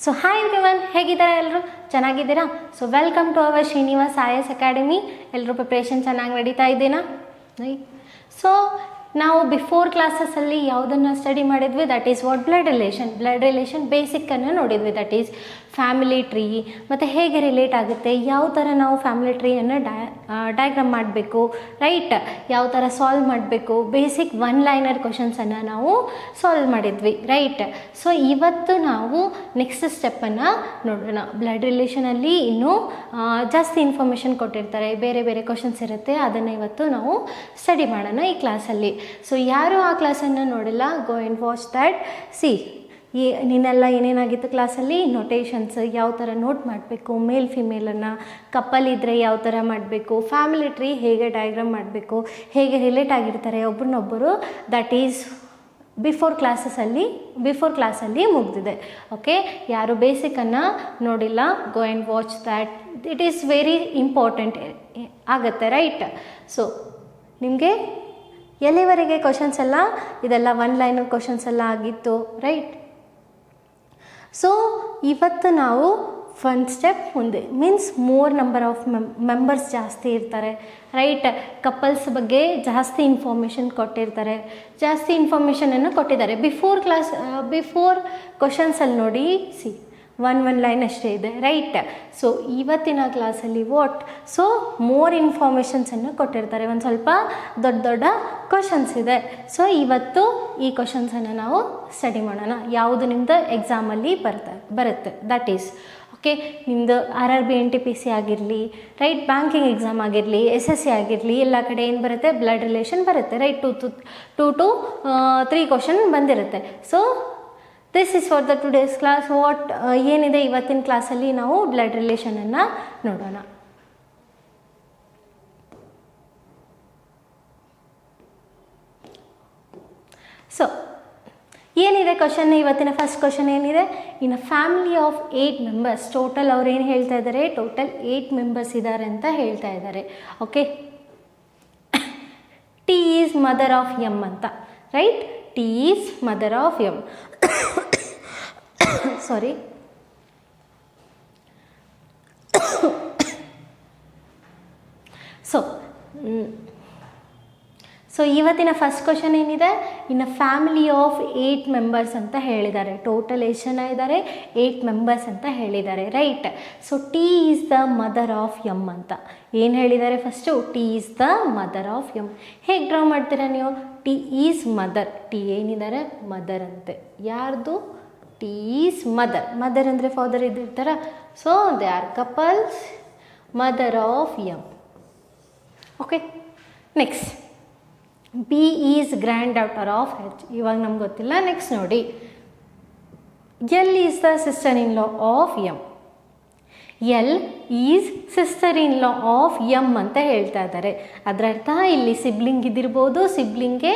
So hi everyone, ಹೇಗಿದ್ದಾರೆ ಎಲ್ಲರೂ? ಚೆನ್ನಾಗಿದ್ದೀರಾ? So welcome to our Srinivas IAS academy. ಎಲ್ಲರೂ ಪ್ರಿಪ್ರೇಷನ್ ಚೆನ್ನಾಗಿ ನಡೀತಾ ಇದ್ದೀನಾ? ಸೊ ನಾವು ಬಿಫೋರ್ ಕ್ಲಾಸಸ್ಸಲ್ಲಿ ಯಾವುದನ್ನು ಸ್ಟಡಿ ಮಾಡಿದ್ವಿ? That is what blood relation ಬೇಸಿಕ್ಕನ್ನು ನೋಡಿದ್ವಿ. ದಟ್ ಈಸ್ ಫ್ಯಾಮಿಲಿ ಟ್ರೀ ಮತ್ತು ಹೇಗೆ ರಿಲೇಟ್ ಆಗುತ್ತೆ, ಯಾವ ಥರ ನಾವು ಫ್ಯಾಮಿಲಿ ಟ್ರೀಯನ್ನು ಡಯಾಗ್ರಾಮ್ ಮಾಡಬೇಕು, ರೈಟ್, ಯಾವ ಥರ ಸಾಲ್ವ್ ಮಾಡಬೇಕು, ಬೇಸಿಕ್ ಒನ್ ಲೈನರ್ ಕ್ವಶನ್ಸನ್ನು ನಾವು ಸಾಲ್ವ್ ಮಾಡಿದ್ವಿ, ರೈಟ್. ಸೊ ಇವತ್ತು ನಾವು ನೆಕ್ಸ್ಟ್ ಸ್ಟೆಪ್ಪನ್ನು ನೋಡೋಣ. ಬ್ಲಡ್ ರಿಲೇಷನಲ್ಲಿ ಇನ್ನೂ ಜಾಸ್ತಿ ಇನ್ಫಾರ್ಮೇಷನ್ ಕೊಟ್ಟಿರ್ತಾರೆ, ಬೇರೆ ಬೇರೆ ಕ್ವಶನ್ಸ್ ಇರುತ್ತೆ, ಅದನ್ನು ಇವತ್ತು ನಾವು ಸ್ಟಡಿ ಮಾಡೋಣ ಈ ಕ್ಲಾಸಲ್ಲಿ. ಸೊ ಯಾರು ಆ ಕ್ಲಾಸನ್ನು ನೋಡಿಲ್ಲ, ಗೋ ಆ್ಯಂಡ್ ವಾಚ್ ದ್ಯಾಟ್. ನೀನೆಲ್ಲ ಏನೇನಾಗಿತ್ತು ಕ್ಲಾಸಲ್ಲಿ? ನೋಟೇಷನ್ಸ್, ಯಾವ ಥರ ನೋಟ್ ಮಾಡಬೇಕು, ಮೇಲ್ ಫಿಮೇಲನ್ನು, ಕಪ್ಪಲ್ ಇದ್ದರೆ ಯಾವ ಥರ ಮಾಡಬೇಕು, ಫ್ಯಾಮಿಲಿ ಟ್ರೀ ಹೇಗೆ ಡಯಾಗ್ರಾಮ್ ಮಾಡಬೇಕು, ಹೇಗೆ ರಿಲೇಟ್ ಆಗಿರ್ತಾರೆ ಒಬ್ರನ್ನೊಬ್ಬರು, ದಟ್ ಈಸ್ ಬಿಫೋರ್ ಕ್ಲಾಸಲ್ಲಿ ಮುಗಿದಿದೆ. ಓಕೆ, ಯಾರು ಬೇಸಿಕನ್ನು ನೋಡಿಲ್ಲ, go and watch that. It is very important ಆಗುತ್ತೆ, ರೈಟ್. ಸೊ ನಿಮಗೆ ಎಲ್ಲಿವರೆಗೆ ಕ್ವಶನ್ಸ್ ಎಲ್ಲ ಇದೆಲ್ಲ ಒನ್ ಲೈನರ್ ಕ್ವಶನ್ಸ್ ಎಲ್ಲ ಆಗಿತ್ತು, ರೈಟ್. ಸೊ ಇವತ್ತು ನಾವು ಒನ್ ಸ್ಟೆಪ್ ಮುಂದೆ, means more number of members ಜಾಸ್ತಿ ಇರ್ತಾರೆ, ರೈಟ್. ಕಪಲ್ಸ್ ಬಗ್ಗೆ ಜಾಸ್ತಿ ಇನ್ಫಾರ್ಮೇಷನ್ ಕೊಟ್ಟಿದ್ದಾರೆ. ಬಿಫೋರ್ ಕ್ವಶನ್ಸಲ್ಲಿ ನೋಡಿ, ಒನ್ ಲೈನ್ ಅಷ್ಟೇ ಇದೆ, ರೈಟ್. ಸೊ ಇವತ್ತಿನ ಕ್ಲಾಸಲ್ಲಿ ಸೊ ಮೋರ್ ಇನ್ಫಾರ್ಮೇಷನ್ಸನ್ನು ಕೊಟ್ಟಿರ್ತಾರೆ, ಒಂದು ಸ್ವಲ್ಪ ದೊಡ್ಡ ಕ್ವಶನ್ಸ್ ಇದೆ. ಸೊ ಇವತ್ತು ಈ ಕ್ವಶನ್ಸನ್ನು ನಾವು ಸ್ಟಡಿ ಮಾಡೋಣ. ಯಾವುದು ನಿಮ್ಮದು ಎಕ್ಸಾಮಲ್ಲಿ ಬರುತ್ತೆ, ದಟ್ ಈಸ್ ಓಕೆ. ನಿಮ್ಮದು RRB NTPC ಆಗಿರಲಿ, ರೈಟ್, ಬ್ಯಾಂಕಿಂಗ್ ಎಕ್ಸಾಮ್ ಆಗಿರಲಿ, SSC ಆಗಿರಲಿ, ಎಲ್ಲ ಕಡೆ ಏನು ಬರುತ್ತೆ? ಬ್ಲಡ್ ರಿಲೇಷನ್ ಬರುತ್ತೆ, ರೈಟ್. 2 to 3 ಕ್ವಶನ್ ಬಂದಿರುತ್ತೆ. So this is for the today's class. ಏನಿದೆ ಇವತ್ತಿನ ಕ್ಲಾಸಲ್ಲಿ ನಾವು ಬ್ಲಡ್ ರಿಲೇಷನನ್ನು ನೋಡೋಣ. ಸೊ ಏನಿದೆ ಕ್ವಶನ್? ಇವತ್ತಿನ ಫಸ್ಟ್ ಕ್ವಶನ್ ಏನಿದೆ? In a family of 8 members, total ಅವ್ರು ಏನು ಹೇಳ್ತಾ ಇದ್ದಾರೆ? ಟೋಟಲ್ 8 ಮೆಂಬರ್ಸ್ ಇದ್ದಾರೆ ಅಂತ ಹೇಳ್ತಾ ಇದ್ದಾರೆ. Okay, T is mother of M ಅಂತ, right. T is mother of M. Sorry. So ಇವತ್ತಿನ ಫಸ್ಟ್ ಕ್ವಶನ್ ಏನಿದೆ? In a family of 8 members ಅಂತ ಹೇಳಿದ್ದಾರೆ. ಟೋಟಲ್ ಎಷ್ಟು ಜನ ಇದ್ದಾರೆ? 8 ಮೆಂಬರ್ಸ್ ಅಂತ ಹೇಳಿದ್ದಾರೆ, right. So T is the mother of M ಅಂತ ಏನು ಹೇಳಿದ್ದಾರೆ? First T is the mother of M. ಹೇಗೆ ಡ್ರಾ ಮಾಡ್ತೀರಾ ನೀವು? T is mother. T ಏನಿದ್ದಾರೆ? ಮದರ್ ಅಂತೆ. ಯಾರ್ದು? T ಈಸ್ ಮದರ್ ಅಂದರೆ ಫಾದರ್ ಇದ್ದಿರ್ತಾರ. So they are couples, mother of M. Okay, next B is granddaughter of H. ಇವಾಗ ನಮ್ಗೆ ಗೊತ್ತಿಲ್ಲ. ನೆಕ್ಸ್ಟ್ ನೋಡಿ, L is the sister in law of M. L is sister in law of M ಅಂತ ಹೇಳ್ತಾ ಇದ್ದಾರೆ. ಅದರ ಅರ್ಥ ಇಲ್ಲಿ ಸಿಬ್ಲಿಂಗ್ ಇದ್ದಿರ್ಬೋದು, ಸಿಬ್ಲಿಂಗ್ಗೆ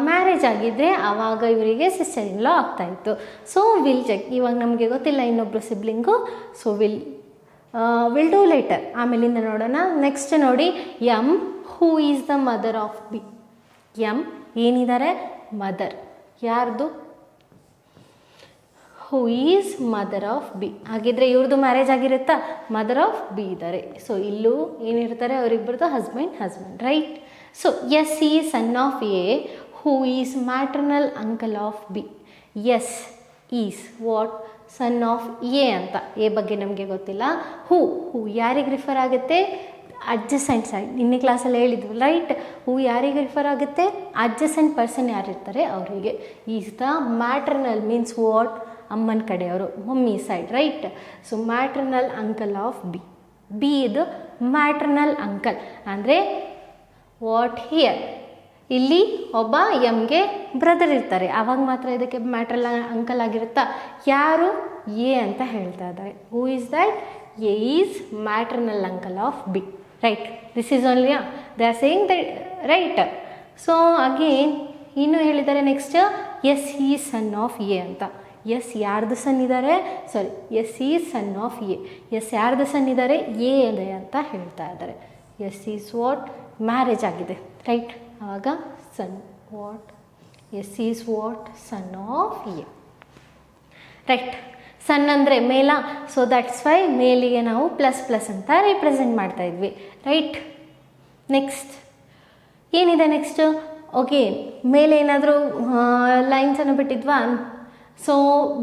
ಮ್ಯಾರೇಜ್ ಆಗಿದ್ದರೆ ಆವಾಗ ಇವರಿಗೆ ಸಿಸ್ಟರ್ ಇನ್ ಲಾ ಆಗ್ತಾಯಿತ್ತು. So will check. ಇವಾಗ ನಮಗೆ ಗೊತ್ತಿಲ್ಲ ಇನ್ನೊಬ್ಬರು sibling. So will do later, ಆಮೇಲಿಂದ ನೋಡೋಣ. ನೆಕ್ಸ್ಟ್ ನೋಡಿ, M who is the mother of B. M ಏನಿದ್ದಾರೆ? ಮದರ್. ಯಾರ್ದು? Who is mother of B. ಹಾಗಿದ್ರೆ ಇವ್ರದ್ದು ಮ್ಯಾರೇಜ್ ಆಗಿರುತ್ತಾ? ಮದರ್ ಆಫ್ B ಇದ್ದಾರೆ. ಸೊ ಇಲ್ಲೂ ಏನಿರ್ತಾರೆ? ಅವರಿಬ್ಬರದು husband, right. So S is son of A who is maternal uncle of B. S is what? Son of A ಅಂತ. A ಬಗ್ಗೆ ನಮಗೆ ಗೊತ್ತಿಲ್ಲ. ಹೂ ಯಾರಿಗೆ ರಿಫರ್ ಆಗುತ್ತೆ? Adjacent side. ನಿನ್ನೆ ಕ್ಲಾಸಲ್ಲಿ ಹೇಳಿದ್ವಿ, ರೈಟ್. ಹೂ ಯಾರಿಗೆ ರಿಫರ್ ಆಗುತ್ತೆ? ಅಡ್ಜಸೆಂಟ್ ಪರ್ಸನ್ ಯಾರಿರ್ತಾರೆ ಅವರಿಗೆ. Is the maternal means what? ಅಮ್ಮನ ಕಡೆಯವರು, mummy side, right. So maternal uncle of B ಇದು ಮ್ಯಾಟ್ರನಲ್ ಅಂಕಲ್ ಅಂದರೆ ವಾಟ್ ಹಿಯರ್? ಇಲ್ಲಿ ಒಬ್ಬ Mಗೆ ಬ್ರದರ್ ಇರ್ತಾರೆ, ಆವಾಗ ಮಾತ್ರ ಇದಕ್ಕೆ ಮ್ಯಾಟ್ರನಲ್ ಅಂಕಲ್ ಆಗಿರುತ್ತಾ? ಯಾರು? A ಅಂತ ಹೇಳ್ತಾ ಇದ್ದಾರೆ. Who is that? A is maternal uncle of B, right. This is only they are saying that, right. So again ಇನ್ನೂ ಹೇಳಿದ್ದಾರೆ. Next S is son of A ಅಂತ. ಎಸ್ ಯಾರ್ದು ಸನ್ ಇದ್ದಾರೆ? Sorry, S is son of A. S ಯಾರ್ದು son ಇದ್ದಾರೆ? A ಇದೆ ಅಂತ ಹೇಳ್ತಾ ಇದ್ದಾರೆ. S is what? ಮ್ಯಾರೇಜ್ ಆಗಿದೆ, ರೈಟ್. ಆವಾಗ son what? S is what? Son of A, right. Son ಅಂದರೆ ಮೇಲ, ಸೊ ದಟ್ಸ್ ವೈ ಮೇಲಿಗೆ ನಾವು ಪ್ಲಸ್ ಪ್ಲಸ್ ಅಂತ ರಿಪ್ರೆಸೆಂಟ್ ಮಾಡ್ತಾ ಇದ್ವಿ, ರೈಟ್. ನೆಕ್ಸ್ಟ್ ಏನಿದೆ ನೆಕ್ಸ್ಟು? ಓಕೆ, ಮೇಲೆ ಏನಾದರೂ ಲೈನ್ಸನ್ನು ಬಿಟ್ಟಿದ್ವಾ? So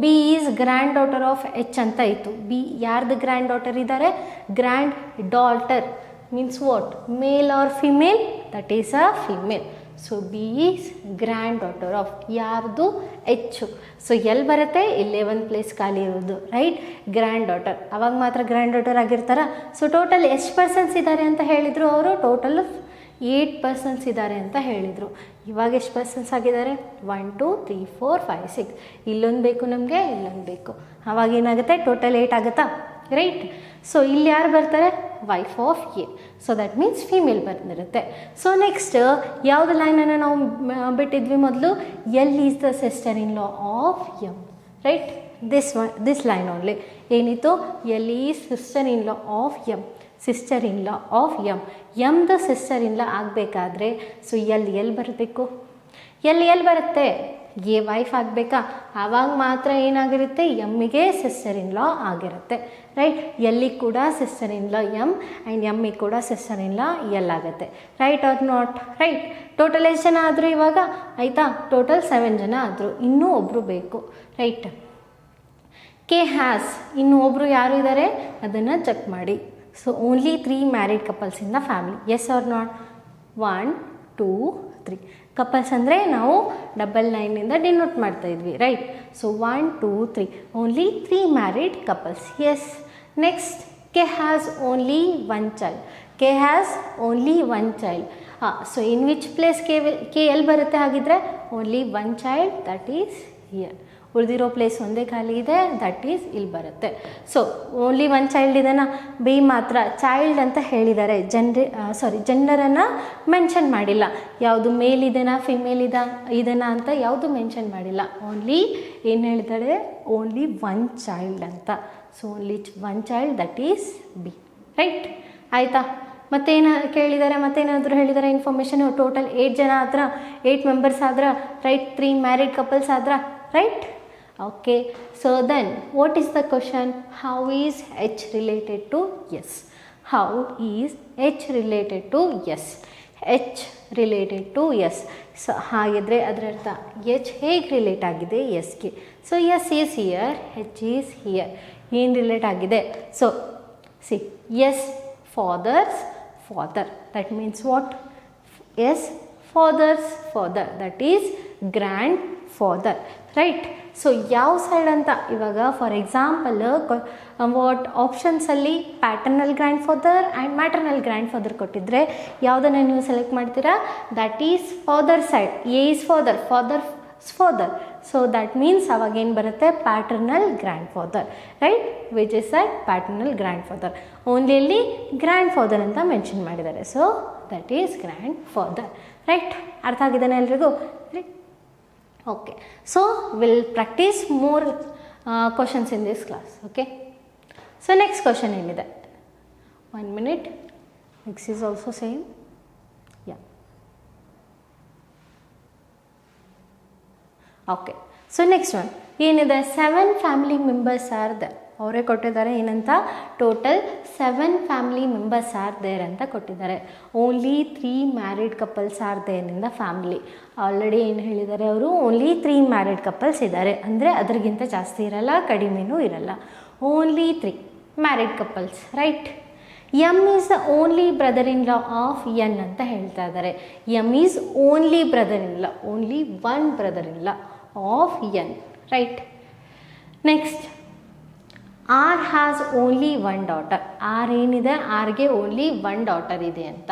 B is granddaughter of H ಅಂತ ಇತ್ತು. ಬಿ ಯಾರ್ದು ಗ್ರ್ಯಾಂಡ್ ಡಾಟರ್ ಇದ್ದಾರೆ? Granddaughter means what? Male or female? That is a female. So B is granddaughter of ಯಾರ್ದು? ಎಚ್ಚು. ಸೊ ಎಲ್ಲಿ ಬರುತ್ತೆ? ಇಲ್ಲೇ ಒಂದು ಪ್ಲೇಸ್ ಖಾಲಿ ಇರೋದು, ರೈಟ್. ಗ್ರ್ಯಾಂಡ್ ಡಾಟರ್, ಅವಾಗ ಮಾತ್ರ ಗ್ರ್ಯಾಂಡ್ ಡಾಟರ್ ಆಗಿರ್ತಾರ. ಸೊ ಟೋಟಲ್ ಎಷ್ಟು ಪರ್ಸನ್ಸ್ ಇದ್ದಾರೆ ಅಂತ ಹೇಳಿದರು ಅವರು? ಟೋಟಲ್ 8 ಪರ್ಸನ್ಸ್ ಇದ್ದಾರೆ ಅಂತ ಹೇಳಿದರು. ಇವಾಗ ಎಷ್ಟು ಪರ್ಸನ್ಸ್ ಆಗಿದ್ದಾರೆ? 1 2 3 4 5 6. ಇಲ್ಲೊಂದು ಬೇಕು ನಮಗೆ, ಇಲ್ಲೊಂದು ಬೇಕು. ಆವಾಗ ಏನಾಗುತ್ತೆ? ಟೋಟಲ್ 8 ಆಗುತ್ತಾ, ರೈಟ್. ಸೊ ಇಲ್ಲಿ ಯಾರು ಬರ್ತಾರೆ? Wife of A. So that means female ಬಂದಿರುತ್ತೆ. ಸೊ ನೆಕ್ಸ್ಟ್ ಯಾವುದು ಲೈನನ್ನು ನಾವು ಬಿಟ್ಟಿದ್ವಿ ಮೊದಲು? L is the sister in law of M, right. This line only ಏನಿತ್ತು? L is sister in law of M, sister in law of M. ಎಮ್ದು sister in law ಆಗಬೇಕಾದ್ರೆ so ಎಲ್ಲಿ ಬರಬೇಕು? ಎಲ್ಲಿ ಬರುತ್ತೆ? ಎ ವೈಫ್ ಆಗಬೇಕಾ? ಆವಾಗ ಮಾತ್ರ ಏನಾಗಿರುತ್ತೆ? ಎಮ್ಮಿಗೆ ಸಿಸ್ಟರ್ ಇನ್ ಲಾ ಆಗಿರುತ್ತೆ, ರೈಟ್. ಎಲ್ಲಿಗೆ ಕೂಡ sister in law M and ಎಮ್ಮಿಗೆ ಕೂಡ ಸಿಸ್ಟರ್ ಇನ್ ಲಾ ಎಲ್ ಆಗುತ್ತೆ, right or not? Right. Total ಎಷ್ಟು ಜನ ಆದರು ಇವಾಗ? ಆಯಿತಾ, ಟೋಟಲ್ 7 ಜನ ಆದರು. ಇನ್ನೂ ಒಬ್ಬರು ಬೇಕು, ರೈಟ್. ಕೆ ಹ್ಯಾಸ್, ಇನ್ನೂ ಒಬ್ಬರು ಯಾರು ಇದ್ದಾರೆ ಅದನ್ನು ಚೆಕ್ ಮಾಡಿ. So only 3 married couples in the family, yes or not? 1 2 3 couples ಅಂದರೆ ನಾವು ಡಬಲ್ ಲೈನಿಂದ ಡಿನೋಟ್ ಮಾಡ್ತಾ ಇದ್ವಿ, right. So 1 2 3 only 3 married couples, yes. Next K has only 1 child. K has only 1 child. So in which place K ಎಲ್ಲಿ ಬರುತ್ತೆ ಹಾಗಿದ್ರೆ? Only 1 child, that is here. ಉಳಿದಿರೋ place ಒಂದೇ ಖಾಲಿ ಇದೆ, ದಟ್ ಈಸ್ ಇಲ್ಲಿ ಬರುತ್ತೆ. ಸೊ ಓನ್ಲಿ 1 ಚೈಲ್ಡ್ ಇದನ್ನು ಬಿ ಮಾತ್ರ ಚೈಲ್ಡ್ ಅಂತ ಹೇಳಿದ್ದಾರೆ. ಜೆಂಡರನ್ನು ಮೆನ್ಷನ್ ಮಾಡಿಲ್ಲ. ಯಾವುದು ಮೇಲ್ ಇದೆನಾ ಫಿಮೇಲ್ ಇದೆನಾ ಅಂತ ಯಾವುದು ಮೆನ್ಷನ್ ಮಾಡಿಲ್ಲ. ಓನ್ಲಿ ಏನು ಹೇಳಿದ್ದಾರೆ? ಓನ್ಲಿ 1 ಚೈಲ್ಡ್ ಅಂತ. So only 1 child, that is B, right. ಆಯಿತಾ? ಮತ್ತೇನು ಕೇಳಿದ್ದಾರೆ? ಮತ್ತೇನಾದರೂ ಹೇಳಿದ್ದಾರೆ ಇನ್ಫಾರ್ಮೇಷನ್? ಟೋಟಲ್ 8 ಜನ ಆದ್ರ, 8 ಮೆಂಬರ್ಸ್ ಆದ್ರ, ರೈಟ್. 3 ಮ್ಯಾರಿಡ್ ಕಪಲ್ಸ್ ಆದ್ರ, right. Okay, so then what is the question? How is H related to S? How is H related to S? H related to S. So ಹಾಗಿದ್ರೆ ಅದರ ಅರ್ಥ H ಹೇಗೆ relate ಆಗಿದೆ ಎಸ್ಗೆ? So S is here, H is here. ಏನು relate ಆಗಿದೆ? So see, S father's father, that means what? S father's father, that is grand father, right. So ಯಾವ side ಅಂತ ಇವಾಗ ಫಾರ್ ಎಕ್ಸಾಂಪಲ್ ವಾಟ್ ಆಪ್ಷನ್ಸಲ್ಲಿ paternal grandfather and maternal grandfather ಕೊಟ್ಟಿದ್ರೆ ಯಾವುದನ್ನು ನೀವು select ಮಾಡ್ತೀರಾ? That is father side. A is father, father. So that means ಅವಾಗ ಏನು ಬರುತ್ತೆ? Paternal grandfather, right. Which is that? Paternal grandfather. Only ಅಲ್ಲಿ grandfather ಅಂತ mention ಮಾಡಿದ್ದಾರೆ. So that is grand father, right. ಅರ್ಥ ಆಗಿದ್ದಾನೆ ಎಲ್ರಿಗೂ? Right. Okay, so we'll practice more questions in this class, okay. So next question ಏನಿದೆ? 1 minute. Next is also same, yeah. Okay, so next one ಏನಿದೆ? 7 family members R there. ಅವರೇ ಕೊಟ್ಟಿದ್ದಾರೆ ಏನಂತ? Total 7 family members are there ಅಂತ ಕೊಟ್ಟಿದ್ದಾರೆ. Only 3 married couples are there in the family. Already ಏನು ಹೇಳಿದ್ದಾರೆ ಅವರು? ಓನ್ಲಿ 3 ಮ್ಯಾರಿಡ್ ಕಪಲ್ಸ್ ಇದ್ದಾರೆ, ಅಂದರೆ ಅದರಿಗಿಂತ ಜಾಸ್ತಿ ಇರಲ್ಲ, ಕಡಿಮೆನೂ ಇರಲ್ಲ. Only 3 married couples, right. M is the only brother in law of N ಅಂತ ಹೇಳ್ತಾ ಇದ್ದಾರೆ. M is only brother in law, only 1 brother in law of N, right. Next R has only 1 daughter. R ಏನಿದೆ? ಆರ್ಗೆ only 1 daughter ಇದೆ ಅಂತ,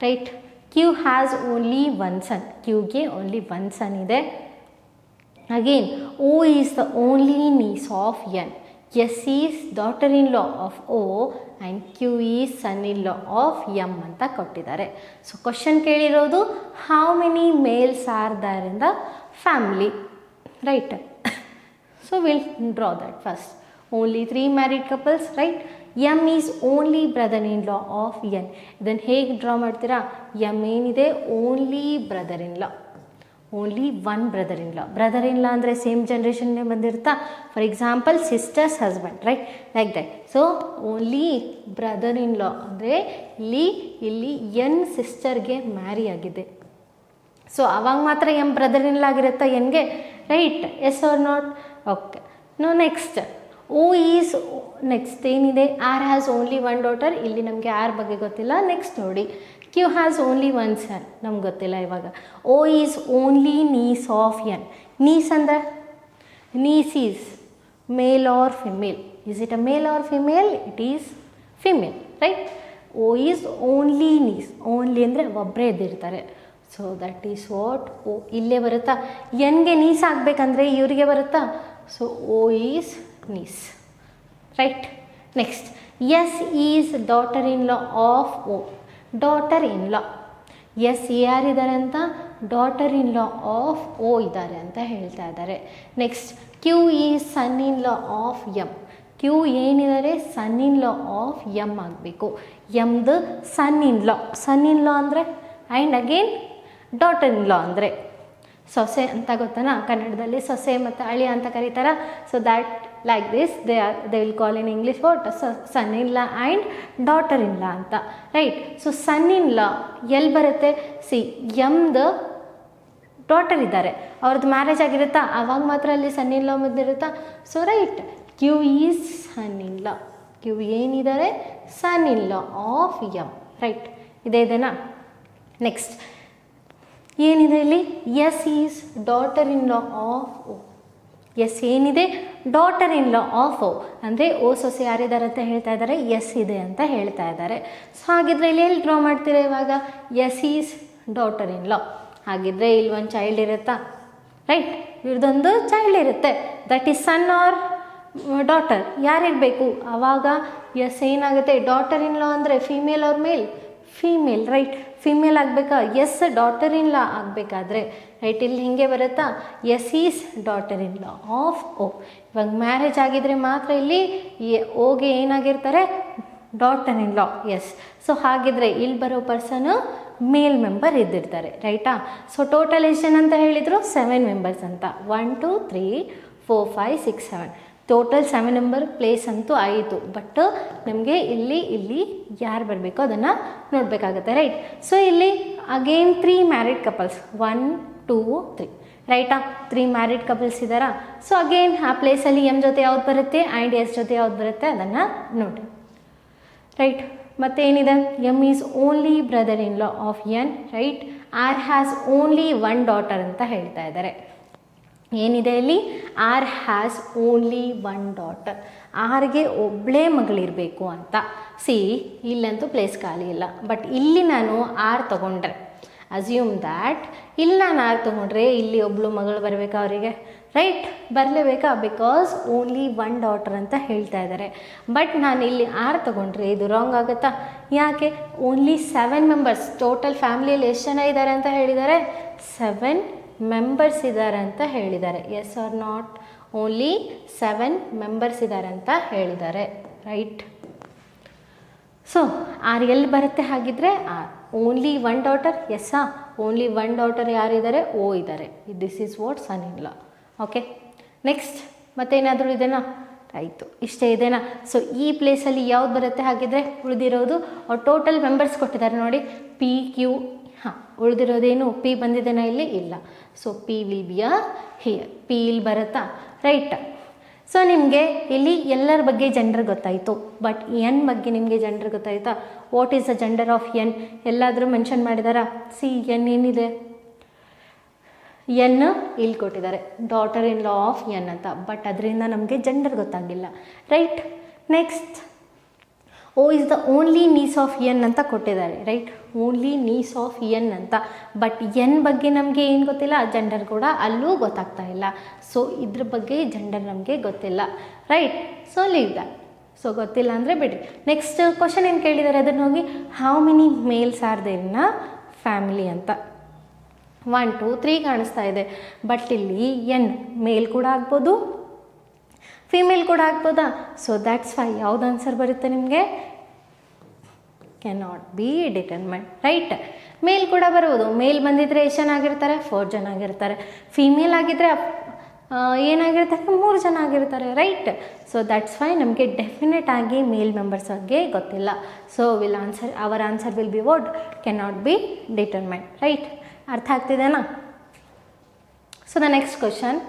right. Q has only 1 son. ಕ್ಯೂಗೆ only 1 son ಇದೆ. Again O is the only niece of N. S is daughter in law of O and Q is son in law of M ಅಂತ ಕೊಟ್ಟಿದ್ದಾರೆ. So question ಕೇಳಿರೋದು how many males are there in the family, right. So will draw that first. Only 3 married couples, right. M is only brother-in-law of N. ಇದನ್ನು ಹೇಗೆ draw ಮಾಡ್ತೀರಾ? M ಏನಿದೆ? Only brother in law. Only one brother in law ಅಂದರೆ same ಜನ್ರೇಷನ್ನೇ ಬಂದಿರುತ್ತಾ. For example sisters husband, right, like that. So only brother in law ಅಂದರೆ ಇಲ್ಲಿ N ಸಿಸ್ಟರ್ಗೆ ಮ್ಯಾರಿ ಆಗಿದೆ. ಸೊ ಅವಾಗ ಮಾತ್ರ ಎಮ್ ಬ್ರದರ್ ಇನ್ ಲಾ ಆಗಿರುತ್ತಾ ಎನ್ಗೆ, right, yes or not? Okay. Next O is, next ಏನಿದೆ, R has only one daughter. ಇಲ್ಲಿ ನಮಗೆ ಆರ್ ಬಗ್ಗೆ ಗೊತ್ತಿಲ್ಲ. ನೆಕ್ಸ್ಟ್ ನೋಡಿ, ಕ್ಯೂ ಹ್ಯಾಸ್ ಓನ್ಲಿ ಒನ್ ಸನ್, ನಮ್ಗೆ ಗೊತ್ತಿಲ್ಲ ಇವಾಗ. O is only niece of N. Niece ಅಂದರೆ niece is male or female. Is it a male or female? It is female, right. O is only niece, only ಅಂದರೆ ಒಬ್ಬರೇ ಇದ್ದಿರ್ತಾರೆ. So that is what O. ಇಲ್ಲೇ ಬರುತ್ತಾ, ಎನ್ಗೆ niece ಆಗಬೇಕಂದ್ರೆ ಇವರಿಗೆ ಬರುತ್ತಾ. So O is niece, right. Next S is daughter in law of O. Daughter in law, S ಯಾರಿದ್ದಾರೆ ಅಂತ, ಡಾಟರ್ ಇನ್ ಲಾ ಆಫ್ ಓ ಇದ್ದಾರೆ ಅಂತ ಹೇಳ್ತಾ ಇದ್ದಾರೆ. Next Q is son in law of M. Q ಏನಿದ್ದಾರೆ, son in law of M ಆಗಬೇಕು. ಎಮ್ದು ಸನ್ in law ಅಂದರೆ, and again daughter in law ಅಂದರೆ ಸೊಸೆ ಅಂತ ಗೊತ್ತನಾ, ಕನ್ನಡದಲ್ಲಿ ಸೊಸೆ ಮತ್ತು ಅಳಿಯ ಅಂತ ಕರೀತಾರ. So that like this they will call in English what, son in law and daughter in law ಅಂತ, ರೈಟ್. ಸೊ ಸನ್ ಇನ್ ಲಾ ಎಲ್ಲಿ ಬರುತ್ತೆ, ಸಿ ಎಮ್ದು ಡಾಟರ್ ಇದ್ದಾರೆ, ಅವ್ರದ್ದು ಮ್ಯಾರೇಜ್ ಆಗಿರುತ್ತಾ, ಆವಾಗ ಮಾತ್ರ ಅಲ್ಲಿ ಸನ್ ಇನ್ ಲಾ ಬಂದಿರುತ್ತಾ. So right, Q is son in law. Q ಏನಿದ್ದಾರೆ, son in law of M, right. ಇದೆನಾ. ನೆಕ್ಸ್ಟ್ ಏನಿದೆ ಇಲ್ಲಿ, S is daughter in law of O. S ಏನಿದೆ, daughter in law of O ಅಂದರೆ O ಸೊಸೆ ಯಾರಿದ್ದಾರೆ ಅಂತ ಹೇಳ್ತಾ ಇದ್ದಾರೆ, ಎಸ್ ಇದೆ ಅಂತ ಹೇಳ್ತಾ ಇದ್ದಾರೆ. ಸೊ ಹಾಗಿದ್ರೆ ಇಲ್ಲಿ ಎಲ್ಲಿ ಡ್ರಾ ಮಾಡ್ತೀರಾ ಇವಾಗ, S is daughter in law. ಹಾಗಿದ್ರೆ ಇಲ್ಲಿ ಒಂದು ಚೈಲ್ಡ್ ಇರುತ್ತಾ, ರೈಟ್, ಇವ್ರದ್ದೊಂದು ಚೈಲ್ಡ್ ಇರುತ್ತೆ. That is son or daughter, ಯಾರಿರಬೇಕು ಆವಾಗ. ಎಸ್ ಏನಾಗುತ್ತೆ, ಡಾಟರ್ ಇನ್ ಲಾ ಅಂದರೆ female or male, female, right, female ಆಗಬೇಕಾ. ಎಸ್ ಡಾಟರ್ ಇನ್ ಲಾ ಆಗಬೇಕಾದ್ರೆ, ರೈಟ್, ಇಲ್ಲಿ ಹಿಂಗೆ ಬರುತ್ತಾ, S is daughter in law of O. ಇವಾಗ ಮ್ಯಾರೇಜ್ ಆಗಿದ್ರೆ ಮಾತ್ರ ಇಲ್ಲಿ ಓಗೆ ಏನಾಗಿರ್ತಾರೆ, daughter in law, S. So ಹಾಗಿದ್ರೆ ಇಲ್ಲಿ ಬರೋ ಪರ್ಸನು ಮೇಲ್ ಮೆಂಬರ್ ಇದ್ದಿರ್ತಾರೆ, ರೈಟಾ. ಸೊ ಟೋಟಲ್ ಎಷ್ಟು ಜನ ಅಂತ ಹೇಳಿದರು, 7 ಮೆಂಬರ್ಸ್ ಅಂತ. 1 2 3 4 5 6 7 ಟೋಟಲ್ 7 ನಂಬರ್ ಪ್ಲೇಸ್ ಅಂತೂ ಆಯಿತು. ಬಟ್ ನಮಗೆ ಇಲ್ಲಿ ಯಾರು ಬರಬೇಕೋ ಅದನ್ನು ನೋಡಬೇಕಾಗುತ್ತೆ, ರೈಟ್. ಸೊ ಇಲ್ಲಿ ಅಗೇನ್ 3 ಮ್ಯಾರಿಡ್ ಕಪಲ್ಸ್, 1 2 3, ರೈಟಾ. 3 ಮ್ಯಾರಿಡ್ ಕಪಲ್ಸ್ ಇದ್ದಾರಾ. ಸೊ ಅಗೇನ್ ಆ ಪ್ಲೇಸಲ್ಲಿ ಎಮ್ ಜೊತೆ ಯಾವ್ದು ಬರುತ್ತೆ ಆ್ಯಂಡ್ ಎಸ್ ಜೊತೆ ಯಾವ್ದು ಬರುತ್ತೆ ಅದನ್ನು ನೋಡಿ, ರೈಟ್. ಮತ್ತೇನಿದೆ, M is only brother in law of N, right. R has only one daughter ಅಂತ ಹೇಳ್ತಾ ಇದ್ದಾರೆ. ಏನಿದೆ ಇಲ್ಲಿ, R has only one daughter. ಆರ್ಗೆ ಒಬ್ಬಳೇ ಮಗಳಿರಬೇಕು ಅಂತ. ಸಿ ಇಲ್ಲಂತೂ ಪ್ಲೇಸ್ ಖಾಲಿ ಇಲ್ಲ. ಬಟ್ ಇಲ್ಲಿ ನಾನು ಆರ್ ತೊಗೊಂಡ್ರೆ, ಅಸ್ಯೂಮ್ ದ್ಯಾಟ್ ಇಲ್ಲಿ ನಾನು ಆರ್ ತೊಗೊಂಡ್ರೆ ಇಲ್ಲಿ ಒಬ್ಬಳು ಮಗಳು ಬರಬೇಕಾ ಅವರಿಗೆ, ರೈಟ್, ಬರಲೇಬೇಕಾ, ಬಿಕಾಸ್ ಓನ್ಲಿ ಒನ್ ಡಾಟರ್ ಅಂತ ಹೇಳ್ತಾ ಇದ್ದಾರೆ. ಬಟ್ ನಾನು ಇಲ್ಲಿ ಆರ್ ತೊಗೊಂಡ್ರೆ ಇದು ರಾಂಗ್ ಆಗುತ್ತಾ, ಯಾಕೆ, ಓನ್ಲಿ 7 ಮೆಂಬರ್ಸ್, ಟೋಟಲ್ ಫ್ಯಾಮಿಲಿಯಲ್ಲಿ ಎಷ್ಟು ಜನ ಇದ್ದಾರೆ ಅಂತ ಹೇಳಿದ್ದಾರೆ, 7 ಮೆಂಬರ್ಸ್ ಇದ್ದಾರೆ ಅಂತ ಹೇಳಿದ್ದಾರೆ. Yes or not, only 7 members ಇದ್ದಾರೆ ಅಂತ ಹೇಳಿದ್ದಾರೆ, ರೈಟ್. ಸೊ ಆರ್ ಎಲ್ಲಿ ಬರುತ್ತೆ ಹಾಗಿದ್ರೆ, ಆರ್ ಓನ್ಲಿ ಒನ್ ಡಾಟರ್, ಎಸ್ಸಾ, ಓನ್ಲಿ ಒನ್ ಡಾಟರ್ ಯಾರಿದ್ದಾರೆ, ಓ ಇದ್ದಾರೆ. This is what son in law. Okay. Next ಮತ್ತೇನಾದರೂ ಇದೆನಾ, ಆಯಿತು, ಇಷ್ಟೇ ಇದೆನಾ. ಸೊ ಈ ಪ್ಲೇಸಲ್ಲಿ ಯಾವ್ದು ಬರುತ್ತೆ ಹಾಗಿದ್ರೆ, ಉಳಿದಿರೋದು ಅವ್ರು ಟೋಟಲ್ ಮೆಂಬರ್ಸ್ ಕೊಟ್ಟಿದ್ದಾರೆ ನೋಡಿ, ಪಿ ಕ್ಯೂ. ಹಾಂ, ಉಳಿದಿರೋದೇನು, ಪಿ ಬಂದಿದೆನಾ ಇಲ್ಲಿ, ಇಲ್ಲ. So P will be a here, P ಇಲ್ಲಿ ಬರುತ್ತಾ, ರೈಟ್. ಸೊ ನಿಮಗೆ ಇಲ್ಲಿ ಎಲ್ಲರ ಬಗ್ಗೆ ಜೆಂಡರ್ ಗೊತ್ತಾಯಿತು. ಬಟ್ ಎನ್ ಬಗ್ಗೆ ನಿಮಗೆ ಜೆಂಡರ್ ಗೊತ್ತಾಯ್ತಾ, what is the gender of N ಎಲ್ಲಾದರೂ ಮೆನ್ಷನ್ ಮಾಡಿದಾರಾ. ಸಿ ಎನ್ ಏನಿದೆ, ಎನ್ ಇಲ್ಲಿ ಕೊಟ್ಟಿದ್ದಾರೆ, daughter in law of N ಅಂತ. ಬಟ್ ಅದರಿಂದ ನಮಗೆ ಜೆಂಡರ್ ಗೊತ್ತಾಗಿಲ್ಲ, right. Next O is the only niece of N ಅಂತ ಕೊಟ್ಟಿದ್ದಾರೆ, right, only niece of N ಅಂತ. ಬಟ್ ಎನ್ ಬಗ್ಗೆ ನಮಗೆ ಏನು ಗೊತ್ತಿಲ್ಲ, ಜೆಂಡರ್ ಕೂಡ ಅಲ್ಲೂ ಗೊತ್ತಾಗ್ತಾ ಇಲ್ಲ. ಸೊ ಇದ್ರ ಬಗ್ಗೆ ಜೆಂಡರ್ ನಮಗೆ ಗೊತ್ತಿಲ್ಲ, right. So leave that. So ಗೊತ್ತಿಲ್ಲ ಅಂದರೆ ಬಿಡಿ. ನೆಕ್ಸ್ಟ್ ಕ್ವಶನ್ ಏನು ಕೇಳಿದ್ದಾರೆ ಅದನ್ನು ಹೋಗಿ, how many males are there in a family ಅಂತ. 1 2 3 ಕಾಣಿಸ್ತಾ ಇದೆ. ಬಟ್ ಇಲ್ಲಿ ಎನ್ ಮೇಲ್ ಕೂಡ ಆಗ್ಬೋದು, ಫೀಮೇಲ್ ಕೂಡ ಆಗ್ಬೋದಾ. ಸೊ ದ್ಯಾಟ್ಸ್ ವೈ ಯಾವ್ದು ಆನ್ಸರ್ ಬರುತ್ತೆ ನಿಮಗೆ, ಕ್ಯಾನ್ ನಾಟ್ ಬಿ ಡಿಟರ್ಮೆಂಟ್, ರೈಟ್. ಮೇಲ್ ಕೂಡ ಬರ್ಬೋದು. ಮೇಲ್ ಬಂದಿದ್ದರೆ ಎಷ್ಟು ಜನ ಆಗಿರ್ತಾರೆ? 4 ಜನ ಆಗಿರ್ತಾರೆ. ಫೀಮೇಲ್ ಆಗಿದ್ದರೆ ಏನಾಗಿರ್ತಾರೆ? 3 ಜನ ಆಗಿರ್ತಾರೆ, ರೈಟ್. ಸೊ ದಟ್ಸ್ ವೈ ನಮಗೆ ಡೆಫಿನೆಟ್ ಆಗಿ ಮೇಲ್ ಮೆಂಬರ್ಸ್ ಬಗ್ಗೆ ಗೊತ್ತಿಲ್ಲ. So our answer will be what? Can not be determine, right. ಅರ್ಥ ಆಗ್ತಿದೆನಾ? ಸೊ ದ ನೆಕ್ಸ್ಟ್ ಕ್ವಶನ್,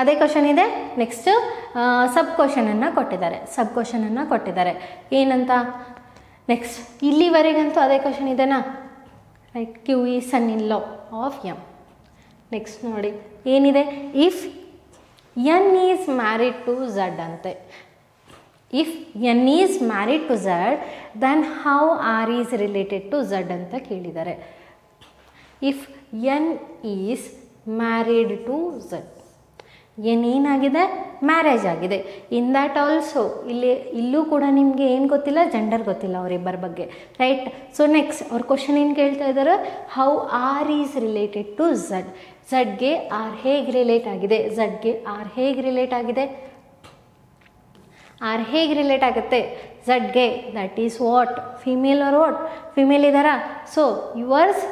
ಅದೇ ಕ್ವಶನ್ ಇದೆ. ನೆಕ್ಸ್ಟ್ ಸಬ್ ಕ್ವಶನನ್ನು ಕೊಟ್ಟಿದ್ದಾರೆ. ಏನಂತ? ನೆಕ್ಸ್ಟ್ ಇಲ್ಲಿವರೆಗಂತೂ ಅದೇ ಕ್ವಶನ್ ಇದೆನಾ, right. Q is son in law of M. Next ನೋಡಿ ಏನಿದೆ, if N is married to Z ಅಂತೆ. If N is married to Z then how R is related to Z ಅಂತ ಕೇಳಿದ್ದಾರೆ. If N is married to Z, ಏನಾಗಿದೆ? Marriage ಆಗಿದೆ. In that also ಇಲ್ಲೂ ಕೂಡ ನಿಮಗೆ ಏನು ಗೊತ್ತಿಲ್ಲ? ಜೆಂಡರ್ ಗೊತ್ತಿಲ್ಲ ಅವರಿಬ್ಬರ ಬಗ್ಗೆ, ರೈಟ್. ಸೊ ನೆಕ್ಸ್ಟ್ ಅವ್ರ ಕ್ವಶನ್ ಏನು ಕೇಳ್ತಾ ಇದ್ದಾರೆ? How R is related to Z. ಝಡ್ಗೆ ಆರ್ ಹೇಗೆ ರಿಲೇಟ್ ಆಗಿದೆ? ಆರ್ ಹೇಗೆ ರಿಲೇಟ್ ಆಗುತ್ತೆ ಝಡ್ಗೆ? That is what? Female or what? Female ಇದ್ದಾರಾ? ಸೊ ಯುವರ್ಸ್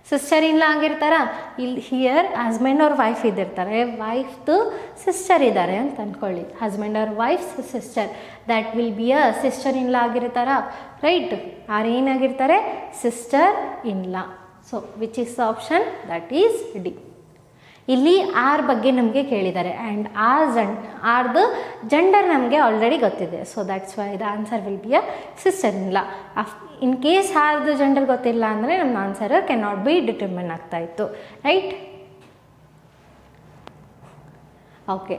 ಸಿಸ್ಟರ್ ಇಲ್ಲ ಆಗಿರ್ತಾರ? ಇಲ್ಲಿ ಹಿಯರ್ ಹಸ್ಬೆಂಡ್ ಅವ್ರ ವೈಫ್ ಇದ್ದಿರ್ತಾರೆ, ವೈಫ್ದು ಸಿಸ್ಟರ್ ಇದ್ದಾರೆ ಅಂತ ಅಂದ್ಕೊಳ್ಳಿ. ಹಸ್ಬೆಂಡ್ ಅವ್ರ wife's sister, that will be a sister in law ಆಗಿರ್ತಾರ, ರೈಟ್. ಆರ್ ಏನಾಗಿರ್ತಾರೆ? Sister in law. So which is the option? That is D. ಇಲ್ಲಿ ಆರ್ ಬಗ್ಗೆ ನಮಗೆ ಕೇಳಿದ್ದಾರೆ ಆ್ಯಂಡ್ ಆರ್ದು ಜೆಂಡರ್ ನಮಗೆ ಆಲ್ರೆಡಿ ಗೊತ್ತಿದೆ. So that's why the answer will be a sister in law. In case ಆರ್ದು ಜೆಂಡರ್ ಗೊತ್ತಿಲ್ಲ ಅಂದರೆ ನಮ್ಮ answer can not be determine ಆಗ್ತಾಯಿತ್ತು, right. Okay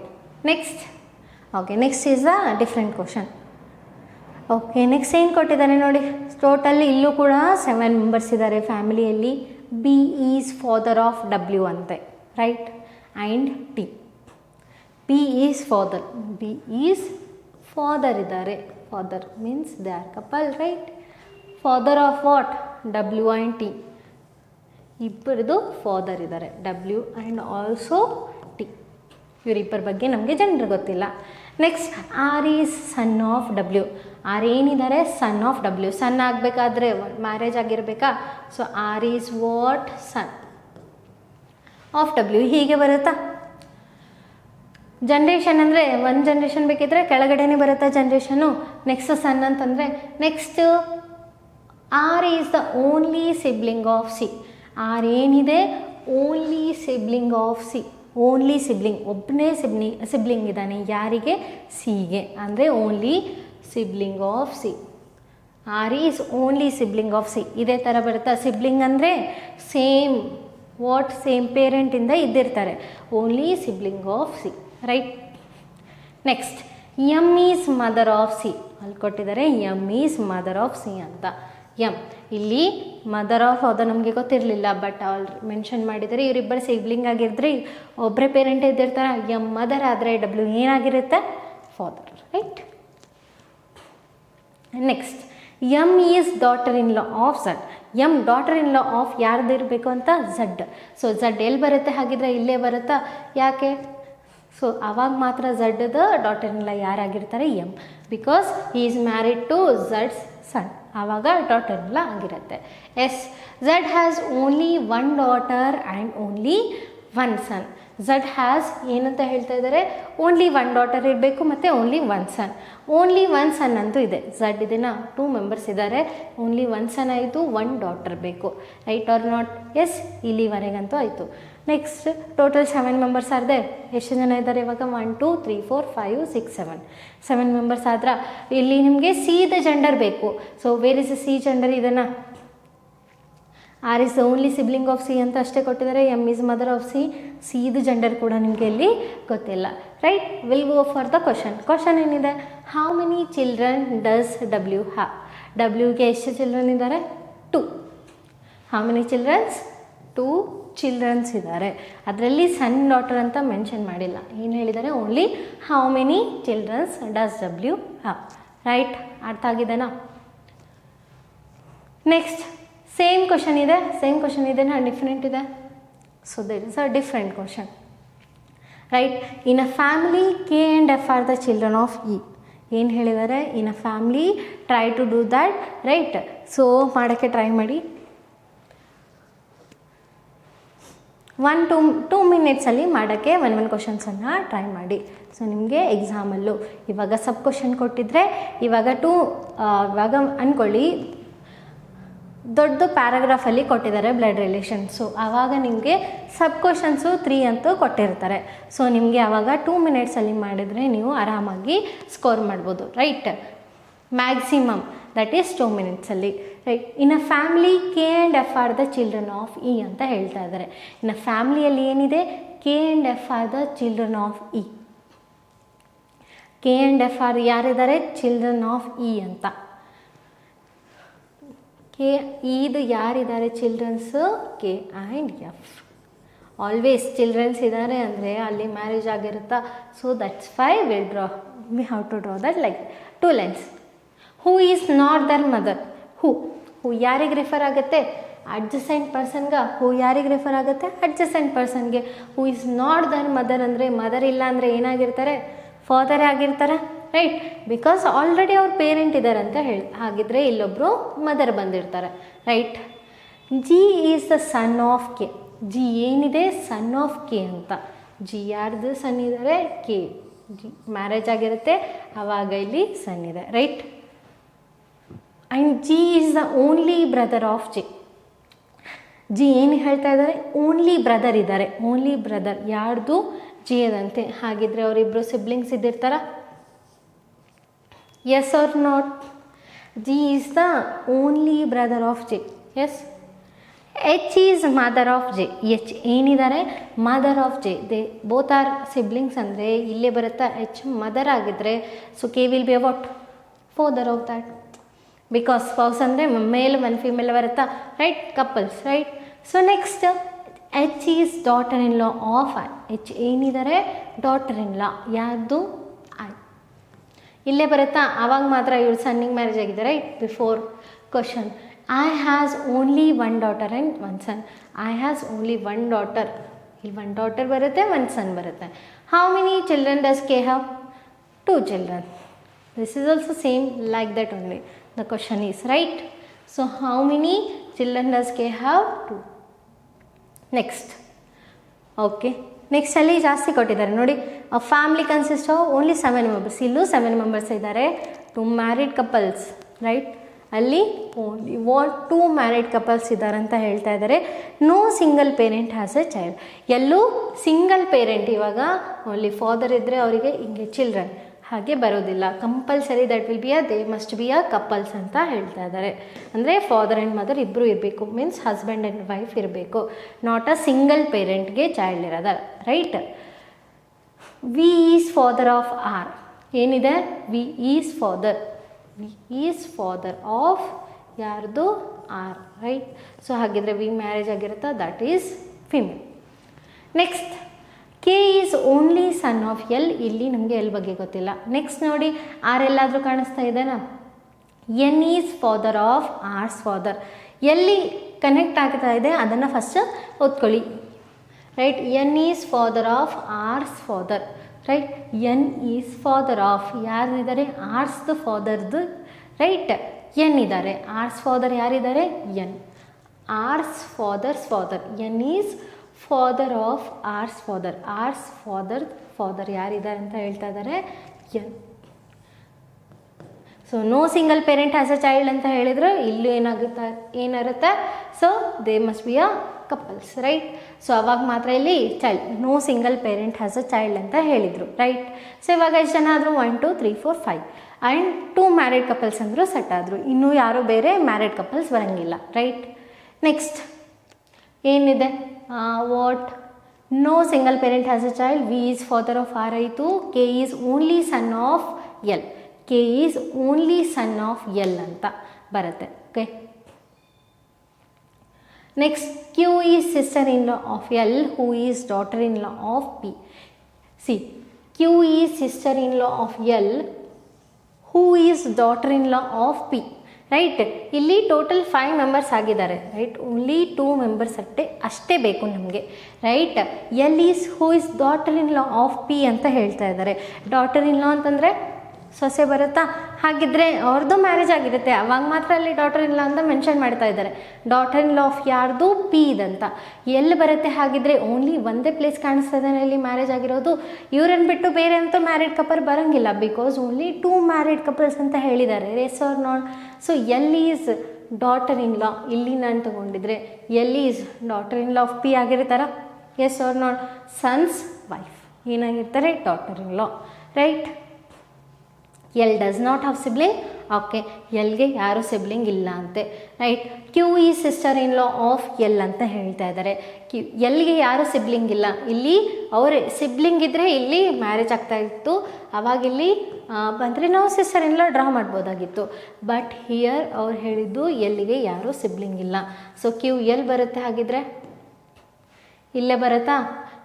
next is a different question. Okay next ಏನು ಕೊಟ್ಟಿದ್ದಾರೆ ನೋಡಿ. ಟೋಟಲ್ ಇಲ್ಲೂ ಕೂಡ 7 ಮೆಂಬರ್ಸ್ ಇದ್ದಾರೆ ಫ್ಯಾಮಿಲಿಯಲ್ಲಿ. B is father of W ಅಂತೆ, right. And T. B is father ಇದ್ದಾರೆ. Father means they are couple, right. Father of what? W and T. ಇಬ್ಬರದು ಫಾದರ್ ಇದ್ದಾರೆ, ಡಬ್ಲ್ಯೂ ಆ್ಯಂಡ್ ಆಲ್ಸೋ ಟಿ. ಇವರಿಬ್ಬರ ಬಗ್ಗೆ ನಮಗೆ ಜೆಂಡರ್ ಗೊತ್ತಿಲ್ಲ. Next R is son of W. R ಏನಿದ್ದಾರೆ? Son of W. Son ಆಗಬೇಕಾದ್ರೆ marriage ಆಗಿರಬೇಕಾ? So R is what? Son of W. ಹೀಗೆ ಬರುತ್ತಾ? ಜನ್ರೇಷನ್ ಅಂದರೆ ಒಂದು ಜನ್ರೇಷನ್ ಬೇಕಿದ್ರೆ ಕೆಳಗಡೆನೇ ಬರುತ್ತಾ ಜನ್ರೇಷನು. ನೆಕ್ಸ್ಟ್ ಸನ್ ಅಂತಂದರೆ next R is the only sibling of C. R ಏನಿದೆ? Only sibling of C. Only sibling, ಒಬ್ಬನೇ ಸಿಬ್ಲಿಂಗ್ ಇದ್ದಾನೆ. ಯಾರಿಗೆ? ಸಿಗೆ. ಅಂದರೆ only sibling of C. R is only sibling of C. ಇದೇ ಥರ ಬರುತ್ತಾ? ಸಿಬ್ಲಿಂಗ್ ಅಂದರೆ ಸೇಮ್ ಪೇರೆಂಟಿಂದ ಇದ್ದಿರ್ತಾರೆ. Only sibling of C, right. Next M is mother of C. ಅಲ್ಲಿ ಕೊಟ್ಟಿದ್ದಾರೆ M is mother of C ಅಂತ. ಇಲ್ಲಿ ಮದರ್ ಆಫ್ ಅದು ನಮಗೆ ಗೊತ್ತಿರಲಿಲ್ಲ, ಬಟ್ ಅವ್ರು ಮೆನ್ಷನ್ ಮಾಡಿದರೆ ಇವರಿಬ್ಬರು ಸಿಬ್ಲಿಂಗ್ ಆಗಿದ್ದರೆ ಒಬ್ಬರೇ ಪೇರೆಂಟ್ ಇದ್ದಿರ್ತಾರೆ. ಎಮ್ ಮದರ್ ಆದರೆ ಡಬ್ಲ್ಯೂ ಏನಾಗಿರುತ್ತೆ? Father, right. Next M is daughter in law of Z. M daughter in law of ಯಾರ್ದು ಇರಬೇಕು ಅಂತ? ಝಡ್. ಸೊ ಝಡ್ ಎಲ್ಲಿ ಬರುತ್ತೆ ಹಾಗಿದ್ರೆ? ಇಲ್ಲೇ ಬರುತ್ತಾ? ಯಾಕೆ? ಸೊ ಅವಾಗ ಮಾತ್ರ ಝಡ್ದ ಡಾಟರ್ ಇನ್ ಲಾ ಯಾರಾಗಿರ್ತಾರೆ? M. Because he is married to ಝಡ್ಸ್ ಸನ್. ಆವಾಗ ಡಾಟರ್ ಇನ್ ಲಾ ಆಗಿರುತ್ತೆ. Yes Z has only 1 daughter and only 1 son. Z has ಏನಂತ ಹೇಳ್ತಾ ಇದ್ದಾರೆ? ಓನ್ಲಿ 1 ಡಾಟರ್ ಇರಬೇಕು ಮತ್ತು ಓನ್ಲಿ 1 ಸನ್. ಓನ್ಲಿ 1 ಸನ್ ಅಂತೂ ಇದೆ. ಝಡ್ ಇದನ್ನು 2 ಮೆಂಬರ್ಸ್ ಇದ್ದಾರೆ. ಓನ್ಲಿ 1 ಸನ್ ಆಯಿತು, 1 ಡಾಟರ್ ಬೇಕು, ರೈಟ್ ಆರ್ ನಾಟ್? ಎಸ್, ಇಲ್ಲಿವರೆಗಂತೂ ಆಯಿತು. ನೆಕ್ಸ್ಟ್ ಟೋಟಲ್ 7 ಮೆಂಬರ್ಸ್ ಆದ್ರೆ ಎಷ್ಟು ಜನ ಇದ್ದಾರೆ ಇವಾಗ? 1 2 3 4 5 6 7 ಮೆಂಬರ್ಸ್ ಆದ್ರೆ ಇಲ್ಲಿ ನಿಮಗೆ ಸಿದ ಜೆಂಡರ್ ಬೇಕು. So where is C gender? ಇದನ್ನು R is the only sibling of C ಅಂತ ಅಷ್ಟೇ ಕೊಟ್ಟಿದ್ದಾರೆ. M is mother of C. ಸಿದು ಜೆಂಡರ್ ಕೂಡ ನಿಮಗೆ ಇಲ್ಲಿ ಗೊತ್ತಿಲ್ಲ, right. Will go for the question ಏನಿದೆ? How many children does W have? ಡಬ್ಲ್ಯೂಗೆ ಎಷ್ಟು ಚಿಲ್ಡ್ರನ್ ಇದ್ದಾರೆ? 2. How many children's? 2 ಚಿಲ್ಡ್ರನ್ಸ್ ಇದ್ದಾರೆ. ಅದರಲ್ಲಿ ಸನ್ ಡಾಟರ್ ಅಂತ ಮೆನ್ಷನ್ ಮಾಡಿಲ್ಲ. ಏನು ಹೇಳಿದ್ದಾರೆ? Only how many childrens does W have, right. ಅರ್ಥ ಆಗಿದೆನಾ? ನೆಕ್ಸ್ಟ್ ಸೇಮ್ ಕ್ವಶನ್ ಇದೆ ನಾ ಡಿಫ್ರೆಂಟ್ ಇದೆ. So there is a different question, right. In a family K and F are the children of E. ಏನು ಹೇಳಿದ್ದಾರೆ, in a family try to do that, right. So ಮಾಡೋಕ್ಕೆ try ಮಾಡಿ. 1-2 ಮಿನಿಟ್ಸಲ್ಲಿ ಮಾಡೋಕ್ಕೆ ಒಂದು ಕ್ವಶನ್ಸನ್ನು try ಮಾಡಿ. ಸೊ ನಿಮಗೆ ಎಕ್ಸಾಮಲ್ಲೂ ಇವಾಗ ಸಬ್ ಕ್ವಶನ್ ಕೊಟ್ಟಿದ್ದರೆ ಇವಾಗ ಇವಾಗ ಅಂದ್ಕೊಳ್ಳಿ ದೊಡ್ಡ ಪ್ಯಾರಾಗ್ರಾಫಲ್ಲಿ ಕೊಟ್ಟಿದ್ದಾರೆ ಬ್ಲಡ್ ರಿಲೇಷನ್ಸು, ಆವಾಗ ನಿಮಗೆ ಸಬ್ ಕ್ವಶನ್ಸು 3 ಅಂತೂ ಕೊಟ್ಟಿರ್ತಾರೆ. ಸೊ ನಿಮಗೆ ಆವಾಗ 2 ಮಿನಿಟ್ಸಲ್ಲಿ ಮಾಡಿದರೆ ನೀವು ಆರಾಮಾಗಿ ಸ್ಕೋರ್ ಮಾಡ್ಬೋದು, ರೈಟ್. ಮ್ಯಾಕ್ಸಿಮಮ್ ದಟ್ ಈಸ್ 2 ಮಿನಿಟ್ಸಲ್ಲಿ, right. In a family K and F are the children of E ಅಂತ ಹೇಳ್ತಾ ಇದ್ದಾರೆ. ಇನ್ನು ಫ್ಯಾಮ್ಲಿಯಲ್ಲಿ ಏನಿದೆ, K and F are the children of E. K and F are ಯಾರಿದ್ದಾರೆ, ಚಿಲ್ಡ್ರನ್ ಆಫ್ ಇ ಅಂತ. K ಇದು ಯಾರಿದ್ದಾರೆ childrens, K and F. Always childrens ಇದ್ದಾರೆ ಅಂದರೆ ಅಲ್ಲಿ ಮ್ಯಾರೇಜ್ ಆಗಿರುತ್ತಾ. So that's why we have to draw that like 2 lines. Who is not their mother. Who ಯಾರಿಗೆ refer ಆಗುತ್ತೆ, ಅಡ್ಜಸೆಂಟ್ ಪರ್ಸನ್ಗೆ. ಹೂ ಯಾರಿಗೆ ರೆಫರ್ ಆಗುತ್ತೆ, ಅಡ್ಜಸೆಂಟ್ ಪರ್ಸನ್ಗೆ. Who is not their mother ಅಂದರೆ ಮದರ್ ಇಲ್ಲ ಅಂದರೆ ಏನಾಗಿರ್ತಾರೆ, ಫಾದರೇ ಆಗಿರ್ತಾರೆ, ರೈಟ್. ಬಿಕಾಸ್ ಆಲ್ರೆಡಿ ಅವ್ರ ಪೇರೆಂಟ್ ಇದ್ದಾರೆ ಅಂತ ಹೇಳಿ, ಹಾಗಿದ್ರೆ ಇಲ್ಲೊಬ್ಬರು ಮದರ್ ಬಂದಿರ್ತಾರೆ, right. G is the son of K. G ಏನಿದೆ, ಸನ್ ಆಫ್ ಕೆ ಅಂತ. ಜಿ ಯಾರ್ದು ಸನ್ ಇದ್ದಾರೆ, ಕೆ. ಜಿ ಮ್ಯಾರೇಜ್ ಆಗಿರುತ್ತೆ ಆವಾಗ ಇಲ್ಲಿ ಸನ್ ಇದೆ, right. And G is the only brother of J. G ಏನು ಹೇಳ್ತಾ ಇದ್ದಾರೆ, ಓನ್ಲಿ ಬ್ರದರ್ ಇದ್ದಾರೆ. ಓನ್ಲಿ ಬ್ರದರ್ ಯಾರ್ದು, ಜಿ ಅದಂತೆ. ಹಾಗಿದ್ರೆ ಅವರಿಬ್ಬರು ಸಿಬ್ಲಿಂಗ್ಸ್ ಇದ್ದಿರ್ತಾರ, yes or not. G is the only brother of J, yes. H is mother of J. H ಏನಿದ್ದಾರೆ, mother of J. They both are siblings ಅಂದರೆ ಇಲ್ಲೇ ಬರುತ್ತಾ, ಎಚ್ ಮದರ್ ಆಗಿದ್ದರೆ so K will be about father of that. Because spouse ಅಂದರೆ male ಒಂದು female ಬರುತ್ತಾ, right, couples, right. So next H is daughter in law of I. H ಏನಿದ್ದಾರೆ, daughter in law ಯಾರ್ದು, I. ಇಲ್ಲೇ ಬರುತ್ತಾ, ಆವಾಗ ಮಾತ್ರ ಇವ್ರು ಸನ್ನಿಗೆ ಮ್ಯಾರೇಜ್ ಆಗಿದೆ, right. Before question, I has only 1 daughter and 1 son. I has only 1 daughter. ಇಲ್ಲಿ 1 ಡಾಟರ್ ಬರುತ್ತೆ, 1 ಸನ್ ಬರುತ್ತೆ. How many children does K have, 2 children. This is also same like that only. The question is right. So how many children does K have? 2. Next. Okay. Next ಅಲ್ಲಿ ಜಾಸ್ತಿ ಕೊಟ್ಟಿದ್ದಾರೆ ನೋಡಿ. A family consists of only 7 members. ಇಲ್ಲೂ 7 members ಇದ್ದಾರೆ. 2 married couples, right? ಅಲ್ಲಿ only 2 married couples ಇದ್ದಾರೆ ಅಂತ ಹೇಳ್ತಾ ಇದ್ದಾರೆ. No single parent has a child. ಎಲ್ಲೂ ಸಿಂಗಲ್ ಪೇರೆಂಟ್, ಇವಾಗ ಓನ್ಲಿ ಫಾದರ್ ಇದ್ದರೆ ಅವರಿಗೆ ಹಿಂಗೆ ಚಿಲ್ಡ್ರನ್ ಹಾಗೆ ಬರೋದಿಲ್ಲ. Compulsory that will be they must be a couples ಅಂತ ಹೇಳ್ತಾ ಇದ್ದಾರೆ. ಅಂದರೆ ಫಾದರ್ ಆ್ಯಂಡ್ ಮದರ್ ಇಬ್ಬರು ಇರಬೇಕು, ಮೀನ್ಸ್ ಹಸ್ಬೆಂಡ್ ಆ್ಯಂಡ್ ವೈಫ್ ಇರಬೇಕು. ನಾಟ್ ಅ ಸಿಂಗಲ್ ಪೇರೆಂಟ್ಗೆ ಚೈಲ್ಡ್ ಇರೋದ, right. V is father of R. ಏನಿದೆ, V is father. V is father of ಯಾರ್ದು, ಆರ್, ರೈಟ್. ಸೊ ಹಾಗಿದ್ರೆ ವಿ ಮ್ಯಾರೇಜ್ ಆಗಿರುತ್ತಾ, that is female. Next K is only son of L. ಇಲ್ಲಿ ನಮಗೆ L ಬಗ್ಗೆ ಗೊತ್ತಿಲ್ಲ. ನೆಕ್ಸ್ಟ್ ನೋಡಿ, ಆರ್ ಎಲ್ಲಾದರೂ ಕಾಣಿಸ್ತಾ ಇದೆನಾ. N is father of R's father. ಎಲ್ಲಿ ಕನೆಕ್ಟ್ ಆಗ್ತಾ ಇದೆ ಅದನ್ನು ಫಸ್ಟ್ ಓದ್ಕೊಳ್ಳಿ, right. N is father of R's father, right. N is father of ಯಾರಿದ್ದಾರೆ, ಆರ್ಸ್ದು ಫಾದರ್ದು, ರೈಟ್. ಎನ್ ಇದ್ದಾರೆ, ಆರ್ಸ್ ಫಾದರ್ ಯಾರಿದ್ದಾರೆ, N. R's father's father. N is father of R's father. R's father ಯಾರಿದ್ದಾರೆ ಅಂತ ಹೇಳ್ತಾ ಇದ್ದಾರೆ, N. So no single parent has a child ಅಂತ ಹೇಳಿದ್ರು, ಇಲ್ಲೂ ಏನಿರುತ್ತೆ, so they must be a couples, right. So ಅವಾಗ ಮಾತ್ರ ಇಲ್ಲಿ child, no single parent has a child ಅಂತ ಹೇಳಿದರು, ರೈಟ್. ಸೊ ಇವಾಗ ಎಷ್ಟು ಜನ ಆದರೂ 1 2 3 4 5 ಆ್ಯಂಡ್ 2 ಮ್ಯಾರಿಡ್ ಕಪಲ್ಸ್ ಅಂದರು ಸೆಟ್ ಆದರು. ಇನ್ನೂ ಯಾರೂ ಬೇರೆ ಮ್ಯಾರಿಡ್ ಕಪಲ್ಸ್ ಬರೋಂಗಿಲ್ಲ, ರೈಟ್. ನೆಕ್ಸ್ಟ್ ಏನಿದೆ, what, no single parent has a child. V is father of R ಆಯಿತು. K is only son of L. K is only son of L ಅಂತ ಬರುತ್ತೆ, okay. Next Q is sister in law of L. Who is daughter in law of P. C, Q is sister in law of L. Who is daughter in law of P, right. ಇಲ್ಲಿ total 5 members ಆಗಿದ್ದಾರೆ, right. Only 2 members ಅಷ್ಟೇ ಬೇಕು ನಮಗೆ, right. L is who is daughter in law of P ಅಂತ ಹೇಳ್ತಾ ಇದ್ದಾರೆ. Daughter in ಲಾ ಅಂತಂದರೆ ಸೊಸೆ ಬರುತ್ತಾ? ಹಾಗಿದ್ರೆ ಅವ್ರದ್ದು ಮ್ಯಾರೇಜ್ ಆಗಿರುತ್ತೆ, ಅವಾಗ ಮಾತ್ರ ಅಲ್ಲಿ ಡಾಟರ್ ಇನ್ ಲಾ ಅಂತ ಮೆನ್ಷನ್ ಮಾಡ್ತಾ ಇದ್ದಾರೆ. ಡಾಟರ್ ಇನ್ ಲಾ ಆಫ್ ಯಾರ್ದು? ಪಿ ಇದಂತ. ಎಲ್ಲಿ ಬರುತ್ತೆ ಹಾಗಿದ್ರೆ? ಓನ್ಲಿ ಒಂದೇ ಪ್ಲೇಸ್ ಕಾಣಿಸ್ತಾ ಇದೆ ಇಲ್ಲಿ ಮ್ಯಾರೇಜ್ ಆಗಿರೋದು. ಇವ್ರನ್ನ ಬಿಟ್ಟು ಬೇರೆ ಅಂತೂ ಮ್ಯಾರಿಡ್ ಕಪಲ್ ಬರೋಂಗಿಲ್ಲ, ಬಿಕಾಸ್ ಓನ್ಲಿ 2 ಮ್ಯಾರಿಡ್ ಕಪಲ್ಸ್ ಅಂತ ಹೇಳಿದ್ದಾರೆ. Yes or not? So L is daughter in law, ಇಲ್ಲಿ ನಾನು ತಗೊಂಡಿದ್ರೆ L is daughter in law of P ಆಗಿರ್ತಾರ? Yes or not? Son's wife ಏನಾಗಿರ್ತಾರೆ? Daughter in law, right? L does not have sibling. Okay, ಎಲ್ಗೆ ಯಾರು sibling ಇಲ್ಲ ಅಂತೆ, right? Q is sister in law of L ಅಂತ ಹೇಳ್ತಾ ಇದ್ದಾರೆ. ಎಲ್ಗೆ ಯಾರು ಸಿಬ್ಲಿಂಗ್ ಇಲ್ಲ, ಇಲ್ಲಿ ಅವರೇ ಸಿಬ್ಲಿಂಗ್ ಇದ್ದರೆ ಇಲ್ಲಿ ಮ್ಯಾರೇಜ್ ಆಗ್ತಾ ಇತ್ತು, ಅವಾಗ ಇಲ್ಲಿ ಬಂದರೆ ನಾವು ಸಿಸ್ಟರ್ ಇನ್ ಲಾ ಡ್ರಾ ಮಾಡ್ಬೋದಾಗಿತ್ತು. ಬಟ್ ಹಿಯರ್ ಅವ್ರು ಹೇಳಿದ್ದು ಎಲ್ಲಿಗೆ ಯಾರು ಸಿಬ್ಲಿಂಗ್ ಇಲ್ಲ. ಸೊ ಕ್ಯೂ ಎಲ್ ಬರುತ್ತೆ ಹಾಗಿದ್ರೆ? ಇಲ್ಲೇ ಬರುತ್ತಾ?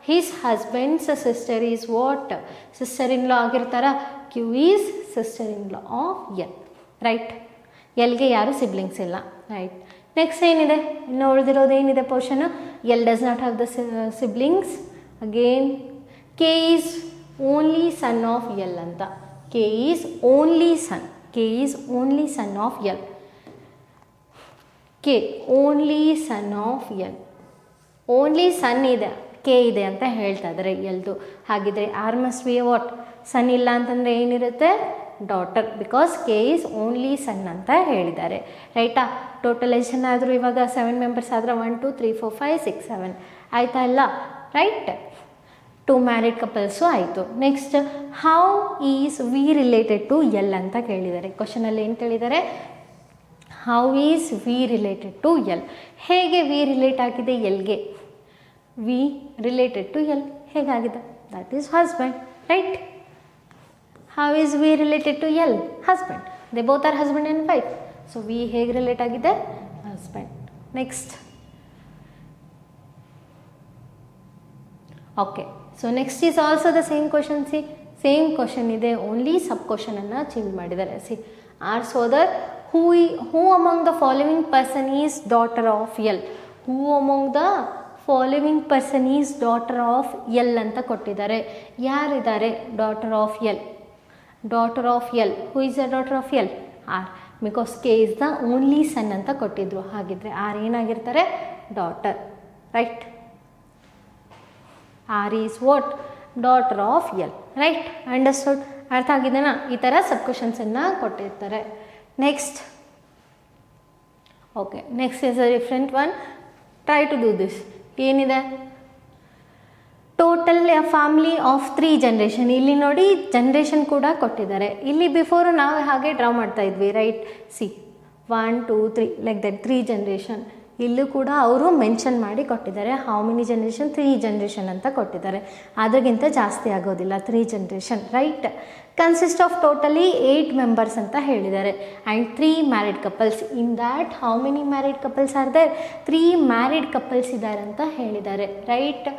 His husband's sister is what? Sister in law ಆಗಿರ್ತಾರ? Q is sister in law of L, right? ಎಲ್ಗೆ ಯಾರು ಸಿಬ್ಲಿಂಗ್ಸ್ ಇಲ್ಲ, ರೈಟ್? ನೆಕ್ಸ್ಟ್ ಏನಿದೆ? ಇನ್ನು ಉಳಿದಿರೋದು ಏನಿದೆ portion? L does not have the siblings. Again K is only son of L ಅಂತ. K is only son, K is only son of L. K only son of L, only son ಇದೆ, K ಇದೆ ಅಂತ ಹೇಳ್ತಾ ಇದ್ದಾರೆ ಎಲ್ದು. ಹಾಗಿದ್ರೆ R must be what? ಸನ್ ಇಲ್ಲ ಅಂತಂದರೆ ಏನಿರುತ್ತೆ? Daughter, because K is only son ಅಂತ ಹೇಳಿದ್ದಾರೆ, ರೈಟಾ? ಟೋಟಲ್ ಎಷ್ಟು ಜನ ಆದರೂ ಇವಾಗ 7 ಮೆಂಬರ್ಸ್ ಆದರೆ 1 2 3 4 5 6 7 ಆಯ್ತಾ ಇಲ್ಲ, ರೈಟ್? 2 ಮ್ಯಾರಿಡ್ ಕಪಲ್ಸು ಆಯಿತು. Next, how is V related to L ಅಂತ ಕೇಳಿದ್ದಾರೆ. ಕ್ವಶನಲ್ಲಿ ಏನು ಕೇಳಿದ್ದಾರೆ? How is V related to L, ಹೇಗೆ ವಿ ರಿಲೇಟ್ ಆಗಿದೆ ಎಲ್ಗೆ? ವಿ ರಿಲೇಟೆಡ್ ಟು ಎಲ್ ಹೇಗಾಗಿದೆ? That is husband, right? How is V related to L? Husband. They both are husband and wife. So V ಹೇಗೆ relate ಆಗಿದೆ? Husband. Next, okay. So next is also the same question. C, same question ಇದೆ, only sub ಕ್ವಶನನ್ನು change ಮಾಡಿದ್ದಾರೆ. C, R ಸೋದರ್ who among the following person is daughter of L? Who among the following person is daughter of L ಅಂತ ಕೊಟ್ಟಿದ್ದಾರೆ. ಯಾರಿದ್ದಾರೆ daughter of L? Daughter of L, who is the daughter of L? R, because K is the only son ಅಂತ ಕೊಟ್ಟಿದ್ರು. ಹಾಗಿದ್ರೆ R ಏನಾಗಿರ್ತಾರೆ? Daughter, right? R is what? Daughter of L, right? Understood? ಅರ್ಥ ಆಗಿದೆನಾ? ಈ ಥರ ಸಬ್ ಕ್ವಶನ್ಸನ್ನು ಕೊಟ್ಟಿರ್ತಾರೆ. Next, okay, next is a different one. Try to do this. ಏನಿದೆ? Total family of 3 generation. ಇಲ್ಲಿ ನೋಡಿ ಜನ್ರೇಷನ್ ಕೂಡ ಕೊಟ್ಟಿದ್ದಾರೆ. ಇಲ್ಲಿ ಬಿಫೋರು ನಾವು ಹಾಗೆ ಡ್ರಾ ಮಾಡ್ತಾ ಇದ್ವಿ, right? C, 1 2 3 like that 3 generation. ಇಲ್ಲೂ ಕೂಡ ಅವರು ಮೆನ್ಷನ್ ಮಾಡಿ ಕೊಟ್ಟಿದ್ದಾರೆ. How many generation? 3 ಜನರೇಷನ್ ಅಂತ ಕೊಟ್ಟಿದ್ದಾರೆ. ಅದಕ್ಕಿಂತ ಜಾಸ್ತಿ ಆಗೋದಿಲ್ಲ, 3 generation, right? Consist of totally 8 members ಅಂತ ಹೇಳಿದ್ದಾರೆ and 3 married couples. In that how many married couples are there? 3 married couples ಇದ್ದಾರೆ ಅಂತ ಹೇಳಿದ್ದಾರೆ, right?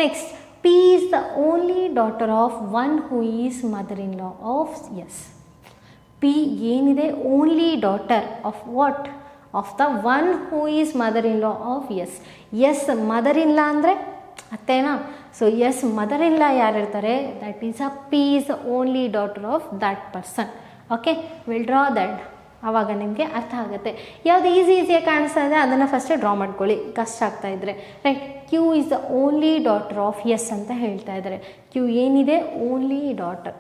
Next, P is the only daughter of one who is mother in law of S. P ಏನಿದೆ? Only daughter of what? Of the one who is mother in law of S. S mother in law ಅಂದರೆ ಅತ್ತೇನಾ? So S mother in ಲಾ ಯಾರಿರ್ತಾರೆ? That is a P is the only daughter of that person. Okay, will draw that. ಆವಾಗ ನಿಮಗೆ ಅರ್ಥ ಆಗುತ್ತೆ. ಯಾವುದು ಈಸಿಯಾಗಿ ಕಾಣಿಸ್ತಾ ಇದೆ ಅದನ್ನು ಫಸ್ಟೇ ಡ್ರಾ ಮಾಡ್ಕೊಳ್ಳಿ, ಕಷ್ಟ ಆಗ್ತಾ ಇದ್ದರೆ, right? Q is the only daughter of S ಅಂತ ಹೇಳ್ತಾ ಇದ್ದಾರೆ. ಕ್ಯೂ ಏನಿದೆ? Only daughter.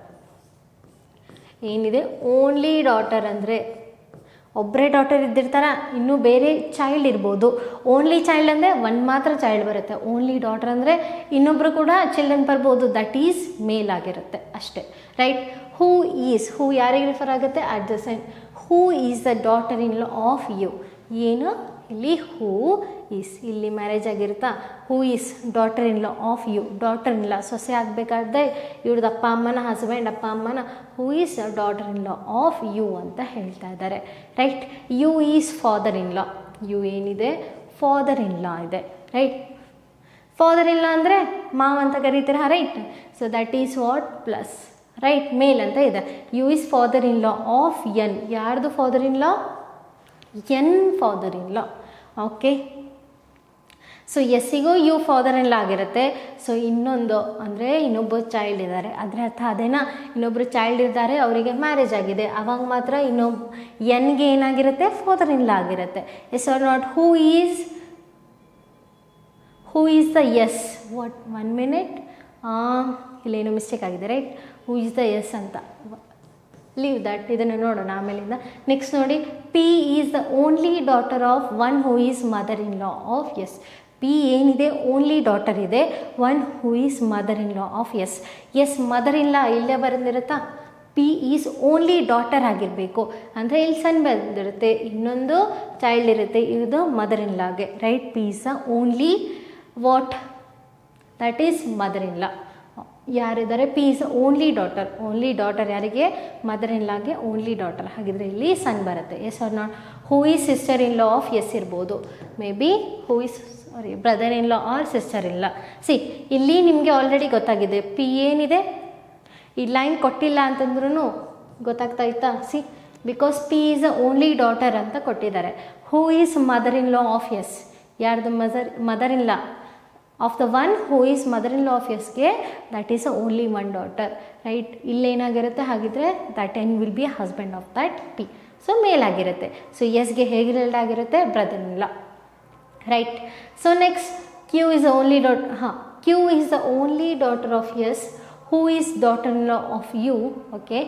ಏನಿದೆ? ಓನ್ಲಿ ಡಾಟರ್ ಅಂದರೆ ಒಬ್ಬರೇ ಡಾಟರ್ ಇದ್ದಿರ್ತಾರ, ಇನ್ನೂ ಬೇರೆ ಚೈಲ್ಡ್ ಇರ್ಬೋದು. ಓನ್ಲಿ ಚೈಲ್ಡ್ ಅಂದರೆ ಒಂದು ಮಾತ್ರ ಚೈಲ್ಡ್ ಬರುತ್ತೆ. ಓನ್ಲಿ ಡಾಟರ್ ಅಂದರೆ ಇನ್ನೊಬ್ಬರು ಕೂಡ ಚಿಲ್ಡ್ರನ್ ಬರ್ಬೋದು, ದಟ್ ಈಸ್ ಮೇಲ್ ಆಗಿರುತ್ತೆ ಅಷ್ಟೇ, ರೈಟ್? ಹೂ ಈಸ್, ಹೂ ಯಾರಿಗೆ ರಿಫರ್ ಆಗುತ್ತೆ? Adjacent. Who is the daughter in law of U. ಏನು? ಇಲ್ಲಿ ಹೂ ಈಸ್, ಇಲ್ಲಿ ಮ್ಯಾರೇಜ್ ಆಗಿರುತ್ತಾ? Who is daughter in law of U. Daughter in law ಸೊಸೆ ಆಗಬೇಕಾದ್ರೆ ಇವ್ರದ್ದು ಅಪ್ಪ ಅಮ್ಮನ, ಹಸ್ಬೆಂಡ್ ಅಪ್ಪ ಅಮ್ಮನ. Who is daughter in law of U ಅಂತ ಹೇಳ್ತಾ ಇದ್ದಾರೆ, right? U is father in law. U ಏನಿದೆ? ಫಾದರ್ ಇನ್ ಲಾ ಇದೆ, ರೈಟ್? ಫಾದರ್ ಇನ್ ಲಾ ಅಂದರೆ ಮಾವ ಅಂತ ಕರೀತೀರ, right? So that is what? Plus, right? Male ಅಂತ ಇದೆ. U is father in law of N. ಯಾರ್ದು father in law? N father in law. Okay, so ಎಸ್ಸಿಗೂ U father in law ಆಗಿರುತ್ತೆ. So ಇನ್ನೊಂದು ಅಂದರೆ ಇನ್ನೊಬ್ಬ ಚೈಲ್ಡ್ ಇದ್ದಾರೆ, ಅದರ ಅರ್ಥ ಅದೇನಾ, ಇನ್ನೊಬ್ಬರು ಚೈಲ್ಡ್ ಇದ್ದಾರೆ, ಅವರಿಗೆ ಮ್ಯಾರೇಜ್ ಆಗಿದೆ, ಅವಾಗ ಮಾತ್ರ ಎನ್ಗೆ ಏನಾಗಿರುತ್ತೆ, ಫಾದರ್ ಇನ್ ಲಾ ಆಗಿರುತ್ತೆ. Yes or not? Who is the S, what, 1 minute, ಇಲ್ಲೇನು ಮಿಸ್ಟೇಕ್ ಆಗಿದೆ, right? Who is the S ಅಂತ ಲೀವ್ ದಟ್, ಇದನ್ನು ನೋಡೋಣ ಆಮೇಲಿಂದ. ನೆಕ್ಸ್ಟ್ ನೋಡಿ, P is the only daughter of one who is mother in law of S. P ಏನಿದೆ, only daughter ಇದೆ, one who is mother in law of S. S mother in law ಇಲ್ಲೇ ಬಂದಿರುತ್ತಾ, P is only daughter ಆಗಿರಬೇಕು ಅಂದರೆ ಇಲ್ಲಿ ಸನ್ ಬಂದಿರುತ್ತೆ, ಇನ್ನೊಂದು child ಇರುತ್ತೆ, ಇದು ಮದರ್ ಇನ್ ಲಾಗೆ, right? P is the only what, that is mother in law. ಯಾರಿದ್ದಾರೆ? ಪಿ ಈಸ್ ಓನ್ಲಿ ಡಾಟರ್ ಯಾರಿಗೆ? ಮದರ್ ಇನ್ ಲಾಗೆ ಓನ್ಲಿ ಡಾಟರ್. ಹಾಗಿದ್ರೆ ಇಲ್ಲಿ ಸನ್ ಬರುತ್ತೆ. Yes or not? Who is sister in law of S ಇರ್ಬೋದು, maybe who is brother in law or sister in law. See ಇಲ್ಲಿ ನಿಮಗೆ already ಗೊತ್ತಾಗಿದೆ, P ಏನಿದೆ, ಈ ಲೈನ್ ಕೊಟ್ಟಿಲ್ಲ ಅಂತಂದ್ರೂ ಗೊತ್ತಾಗ್ತಾ ಇತ್ತಾ? See, because P is a only daughter ಅಂತ ಕೊಟ್ಟಿದ್ದಾರೆ. Who is mother in law of S, ಯಾರ್ದು mother in law of the one who is mother in law of ಎಸ್ಗೆ, that is a only one daughter, right? ಇಲ್ಲೇನಾಗಿರುತ್ತೆ ಹಾಗಿದ್ರೆ, that N will be husband of that P. So ಮೇಲಾಗಿರುತ್ತೆ. So ಎಸ್ಗೆ ಹೇಗೆ relate ಆಗಿರುತ್ತೆ? Brother in law, right? So next, Q is only Q is the only daughter of S. Who is daughter in law of U? Okay.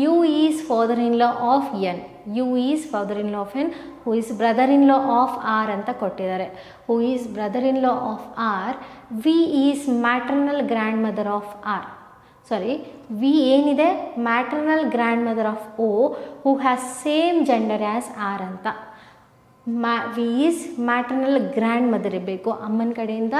U is father in law of N. U is father in law of N. Who is brother in law of R ಅಂತ ಕೊಟ್ಟಿದ್ದಾರೆ. Who is brother in law of R. V is maternal grandmother of R. Sorry, V ಏನಿದೆ, maternal grandmother of O, who has same gender as R ಅಂತ. V is maternal grandmother ಇರಬೇಕು, ಅಮ್ಮನ ಕಡೆಯಿಂದ.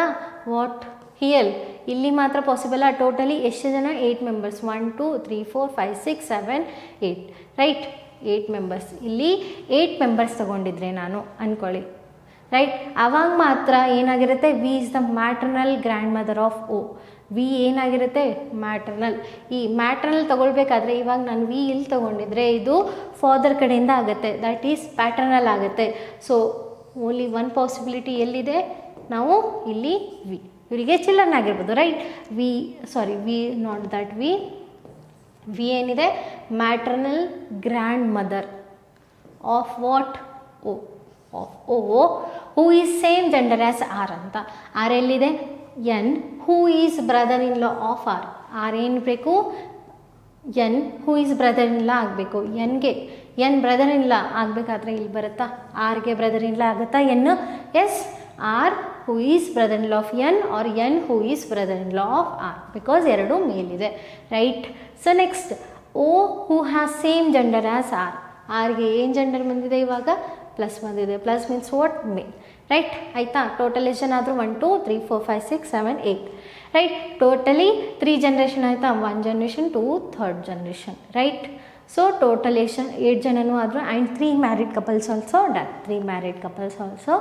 What ಹಿಯಲ್, ಇಲ್ಲಿ ಮಾತ್ರ possible. Totally ಎಷ್ಟು ಜನ? 8 members. 1 2 3 4 5 6 7 8, right? 8 members. ಇಲ್ಲಿ 8 ಮೆಂಬರ್ಸ್ ತೊಗೊಂಡಿದ್ರೆ ನಾನು ಅಂದ್ಕೊಳ್ಳಿ, ರೈಟ್? ಆವಾಗ ಮಾತ್ರ ಏನಾಗಿರುತ್ತೆ, V is the maternal grandmother of O. V ಏನಾಗಿರುತ್ತೆ? ಮ್ಯಾಟ್ರನಲ್. ಈ ಮ್ಯಾಟ್ರನಲ್ ತೊಗೊಳ್ಬೇಕಾದ್ರೆ ಇವಾಗ ನಾನು ವಿ ಇಲ್ಲಿ ತೊಗೊಂಡಿದ್ರೆ ಇದು ಫಾದರ್ ಕಡೆಯಿಂದ ಆಗುತ್ತೆ, ದಟ್ ಈಸ್ ಪ್ಯಾಟ್ರನಲ್ ಆಗುತ್ತೆ. ಸೊ ಓನ್ಲಿ ಒನ್ ಪಾಸಿಬಿಲಿಟಿ ಎಲ್ಲಿದೆ? ನಾವು ಇಲ್ಲಿ ವಿ, ಇವರಿಗೆ ಚಿಲ್ಡ್ರನ್ ಆಗಿರ್ಬೋದು, right? V not that V ಏನಿದೆ, maternal grandmother of what? O, of O, who is same gender as R ಅಂತ. ಆರ್ ಎಲ್ಲಿದೆ? N. Who is brother in law of R. R ಏನು ಬೇಕು? N. Who is brother in law ಆಗಬೇಕು. N brother in law ಆಗಬೇಕಾದ್ರೆ ಇಲ್ಲಿ ಬರುತ್ತಾ? ಆರ್ಗೆ brother in law ಆಗುತ್ತಾ N? Yes, R who is brother in law of N, R N who is brother in law of R, because ಎರಡು ಮೇಲಿದೆ, right? So next, O who has same gender as R. ಆರ್ಗೆ ಏನು gender ಬಂದಿದೆ ಇವಾಗ? Plus ಬಂದಿದೆ. Plus means what? Male, right? ಆಯಿತಾ? Total ಎಷ್ಟು ಜನ ಆದರೂ? 1 2 3 4 5 6 7 8, ರೈಟ್? ಟೋಟಲಿ 3 ಜನ್ರೇಷನ್ ಆಯಿತಾ? 1 generation, 2 third generation, right? So total 8 ಜನನೂ ಆದರೂ, and 3 married couples also done. 3 married couples also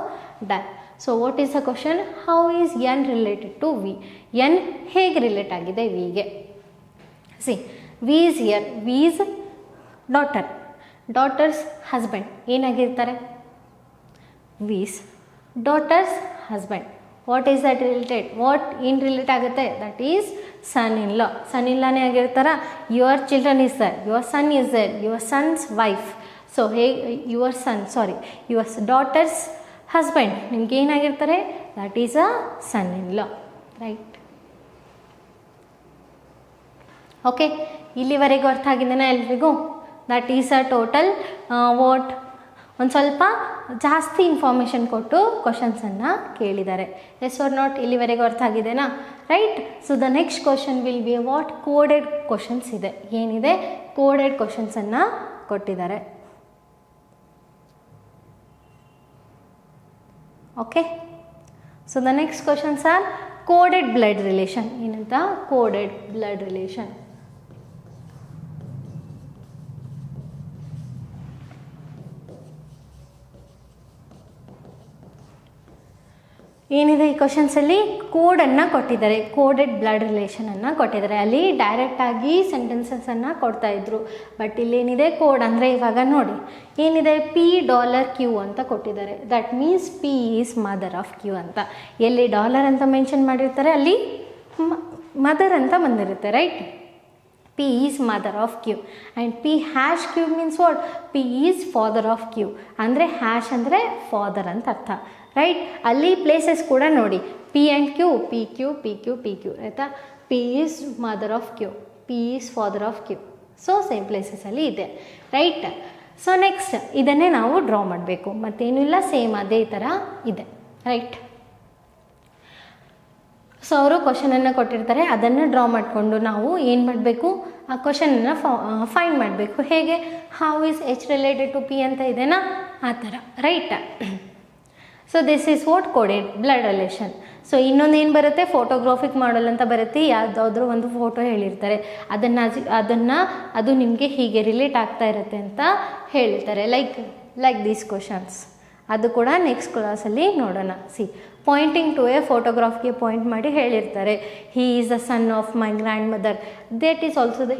done. So what is the question? How is N related to V? N ಹೇಗೆ relate ಆಗಿದೆ ವಿಗೆ? See, V is here. V is daughter. Daughter's husband ಏನಾಗಿರ್ತಾರೆ? V's daughter's husband. What is that related? What ಏನು relate ಆಗುತ್ತೆ? That is son in law. Son in ಲಾನೇ ಆಗಿರ್ತಾರ. Your children is there, your son is there, your son's wife. So your daughter's husband ನಿಮ್ಗೆ ಏನಾಗಿರ್ತಾರೆ? That is a son in law, right? Okay, ಇಲ್ಲಿವರೆಗೂ ಅರ್ಥ ಆಗಿದೆನಾ ಎಲ್ರಿಗೂ? That is a total what, ಒಂದು ಸ್ವಲ್ಪ ಜಾಸ್ತಿ ಇನ್ಫಾರ್ಮೇಷನ್ ಕೊಟ್ಟು ಕ್ವಶನ್ಸನ್ನು ಕೇಳಿದ್ದಾರೆ. Yes or not? ಇಲ್ಲಿವರೆಗೂ ಅರ್ಥ ಆಗಿದೆನಾ? Right? So the next question will be what? Coded questions ಇದೆ. ಏನಿದೆ? ಕೋಡೆಡ್ ಕ್ವಶನ್ಸನ್ನು ಕೊಟ್ಟಿದ್ದಾರೆ. Okay, so the next questions are coded blood relation. ಏನಂತ? Coded blood relation. ಏನಿದೆ ಈ ಕ್ವಶನ್ಸಲ್ಲಿ ಕೋಡನ್ನು ಕೊಟ್ಟಿದ್ದಾರೆ, ಕೋಡೆಡ್ ಬ್ಲಡ್ ರಿಲೇಷನನ್ನು ಕೊಟ್ಟಿದ್ದಾರೆ. ಅಲ್ಲಿ ಡೈರೆಕ್ಟಾಗಿ ಸೆಂಟೆನ್ಸಸನ್ನು ಕೊಡ್ತಾಯಿದ್ರು. ಬಟ್ ಇಲ್ಲೇನಿದೆ ಕೋಡ್ ಅಂದರೆ ಇವಾಗ ನೋಡಿ ಏನಿದೆ $P ಅಂತ ಕೊಟ್ಟಿದ್ದಾರೆ. That means P is mother of Q ಅಂತ. ಎಲ್ಲಿ ಡಾಲರ್ ಅಂತ ಮೆನ್ಷನ್ ಮಾಡಿರ್ತಾರೆ ಅಲ್ಲಿ ಮದರ್ ಅಂತ ಬಂದಿರುತ್ತೆ, right. P is mother of Q and P hash Q means what? P is father of Q. ಅಂದರೆ ಹ್ಯಾಶ್ ಅಂದರೆ ಫಾದರ್ ಅಂತ ಅರ್ಥ, ರೈಟ್. ಅಲ್ಲಿ ಪ್ಲೇಸಸ್ ಕೂಡ ನೋಡಿ P and Q, PQ, ಆಯಿತಾ. P is mother of Q, P is father of Q. So same ಪ್ಲೇಸಸಲ್ಲಿ ಇದೆ, ರೈಟ್. ಸೊ ನೆಕ್ಸ್ಟ್ ಇದನ್ನೇ ನಾವು ಡ್ರಾ ಮಾಡಬೇಕು, ಮತ್ತೇನೂ ಇಲ್ಲ, ಸೇಮ್ ಅದೇ ಥರ ಇದೆ, ರೈಟ್. ಸೊ ಅವರು ಕ್ವಶನನ್ನು ಕೊಟ್ಟಿರ್ತಾರೆ, ಅದನ್ನು ಡ್ರಾ ಮಾಡಿಕೊಂಡು ನಾವು ಏನು ಮಾಡಬೇಕು, ಆ ಕ್ವಶನನ್ನು ಫೈಂಡ್ ಮಾಡಬೇಕು. ಹೇಗೆ? How is H related to P ಅಂತ ಇದೆನಾ, ಆ ಥರ, right. So this is what coded blood relation. So ಇನ್ನೊಂದು ಏನು ಬರುತ್ತೆ, ಫೋಟೋಗ್ರಾಫಿಕ್ ಮಾಡೆಲ್ ಅಂತ ಬರುತ್ತೆ. ಯಾವುದಾದ್ರೂ ಒಂದು ಫೋಟೋ ಹೇಳಿರ್ತಾರೆ, ಅದು ನಿಮಗೆ ಹೀಗೆ ರಿಲೇಟ್ ಆಗ್ತಾ ಇರುತ್ತೆ ಅಂತ ಹೇಳಿರ್ತಾರೆ. Like these questions. ಅದು ಕೂಡ ನೆಕ್ಸ್ಟ್ ಕ್ಲಾಸಲ್ಲಿ ನೋಡೋಣ. ಪಾಯಿಂಟಿಂಗ್ ಟು ಎ ಫೋಟೋಗ್ರಾಫ್ಗೆ ಪಾಯಿಂಟ್ ಮಾಡಿ ಹೇಳಿರ್ತಾರೆ, he is the son of my grandmother. That is also the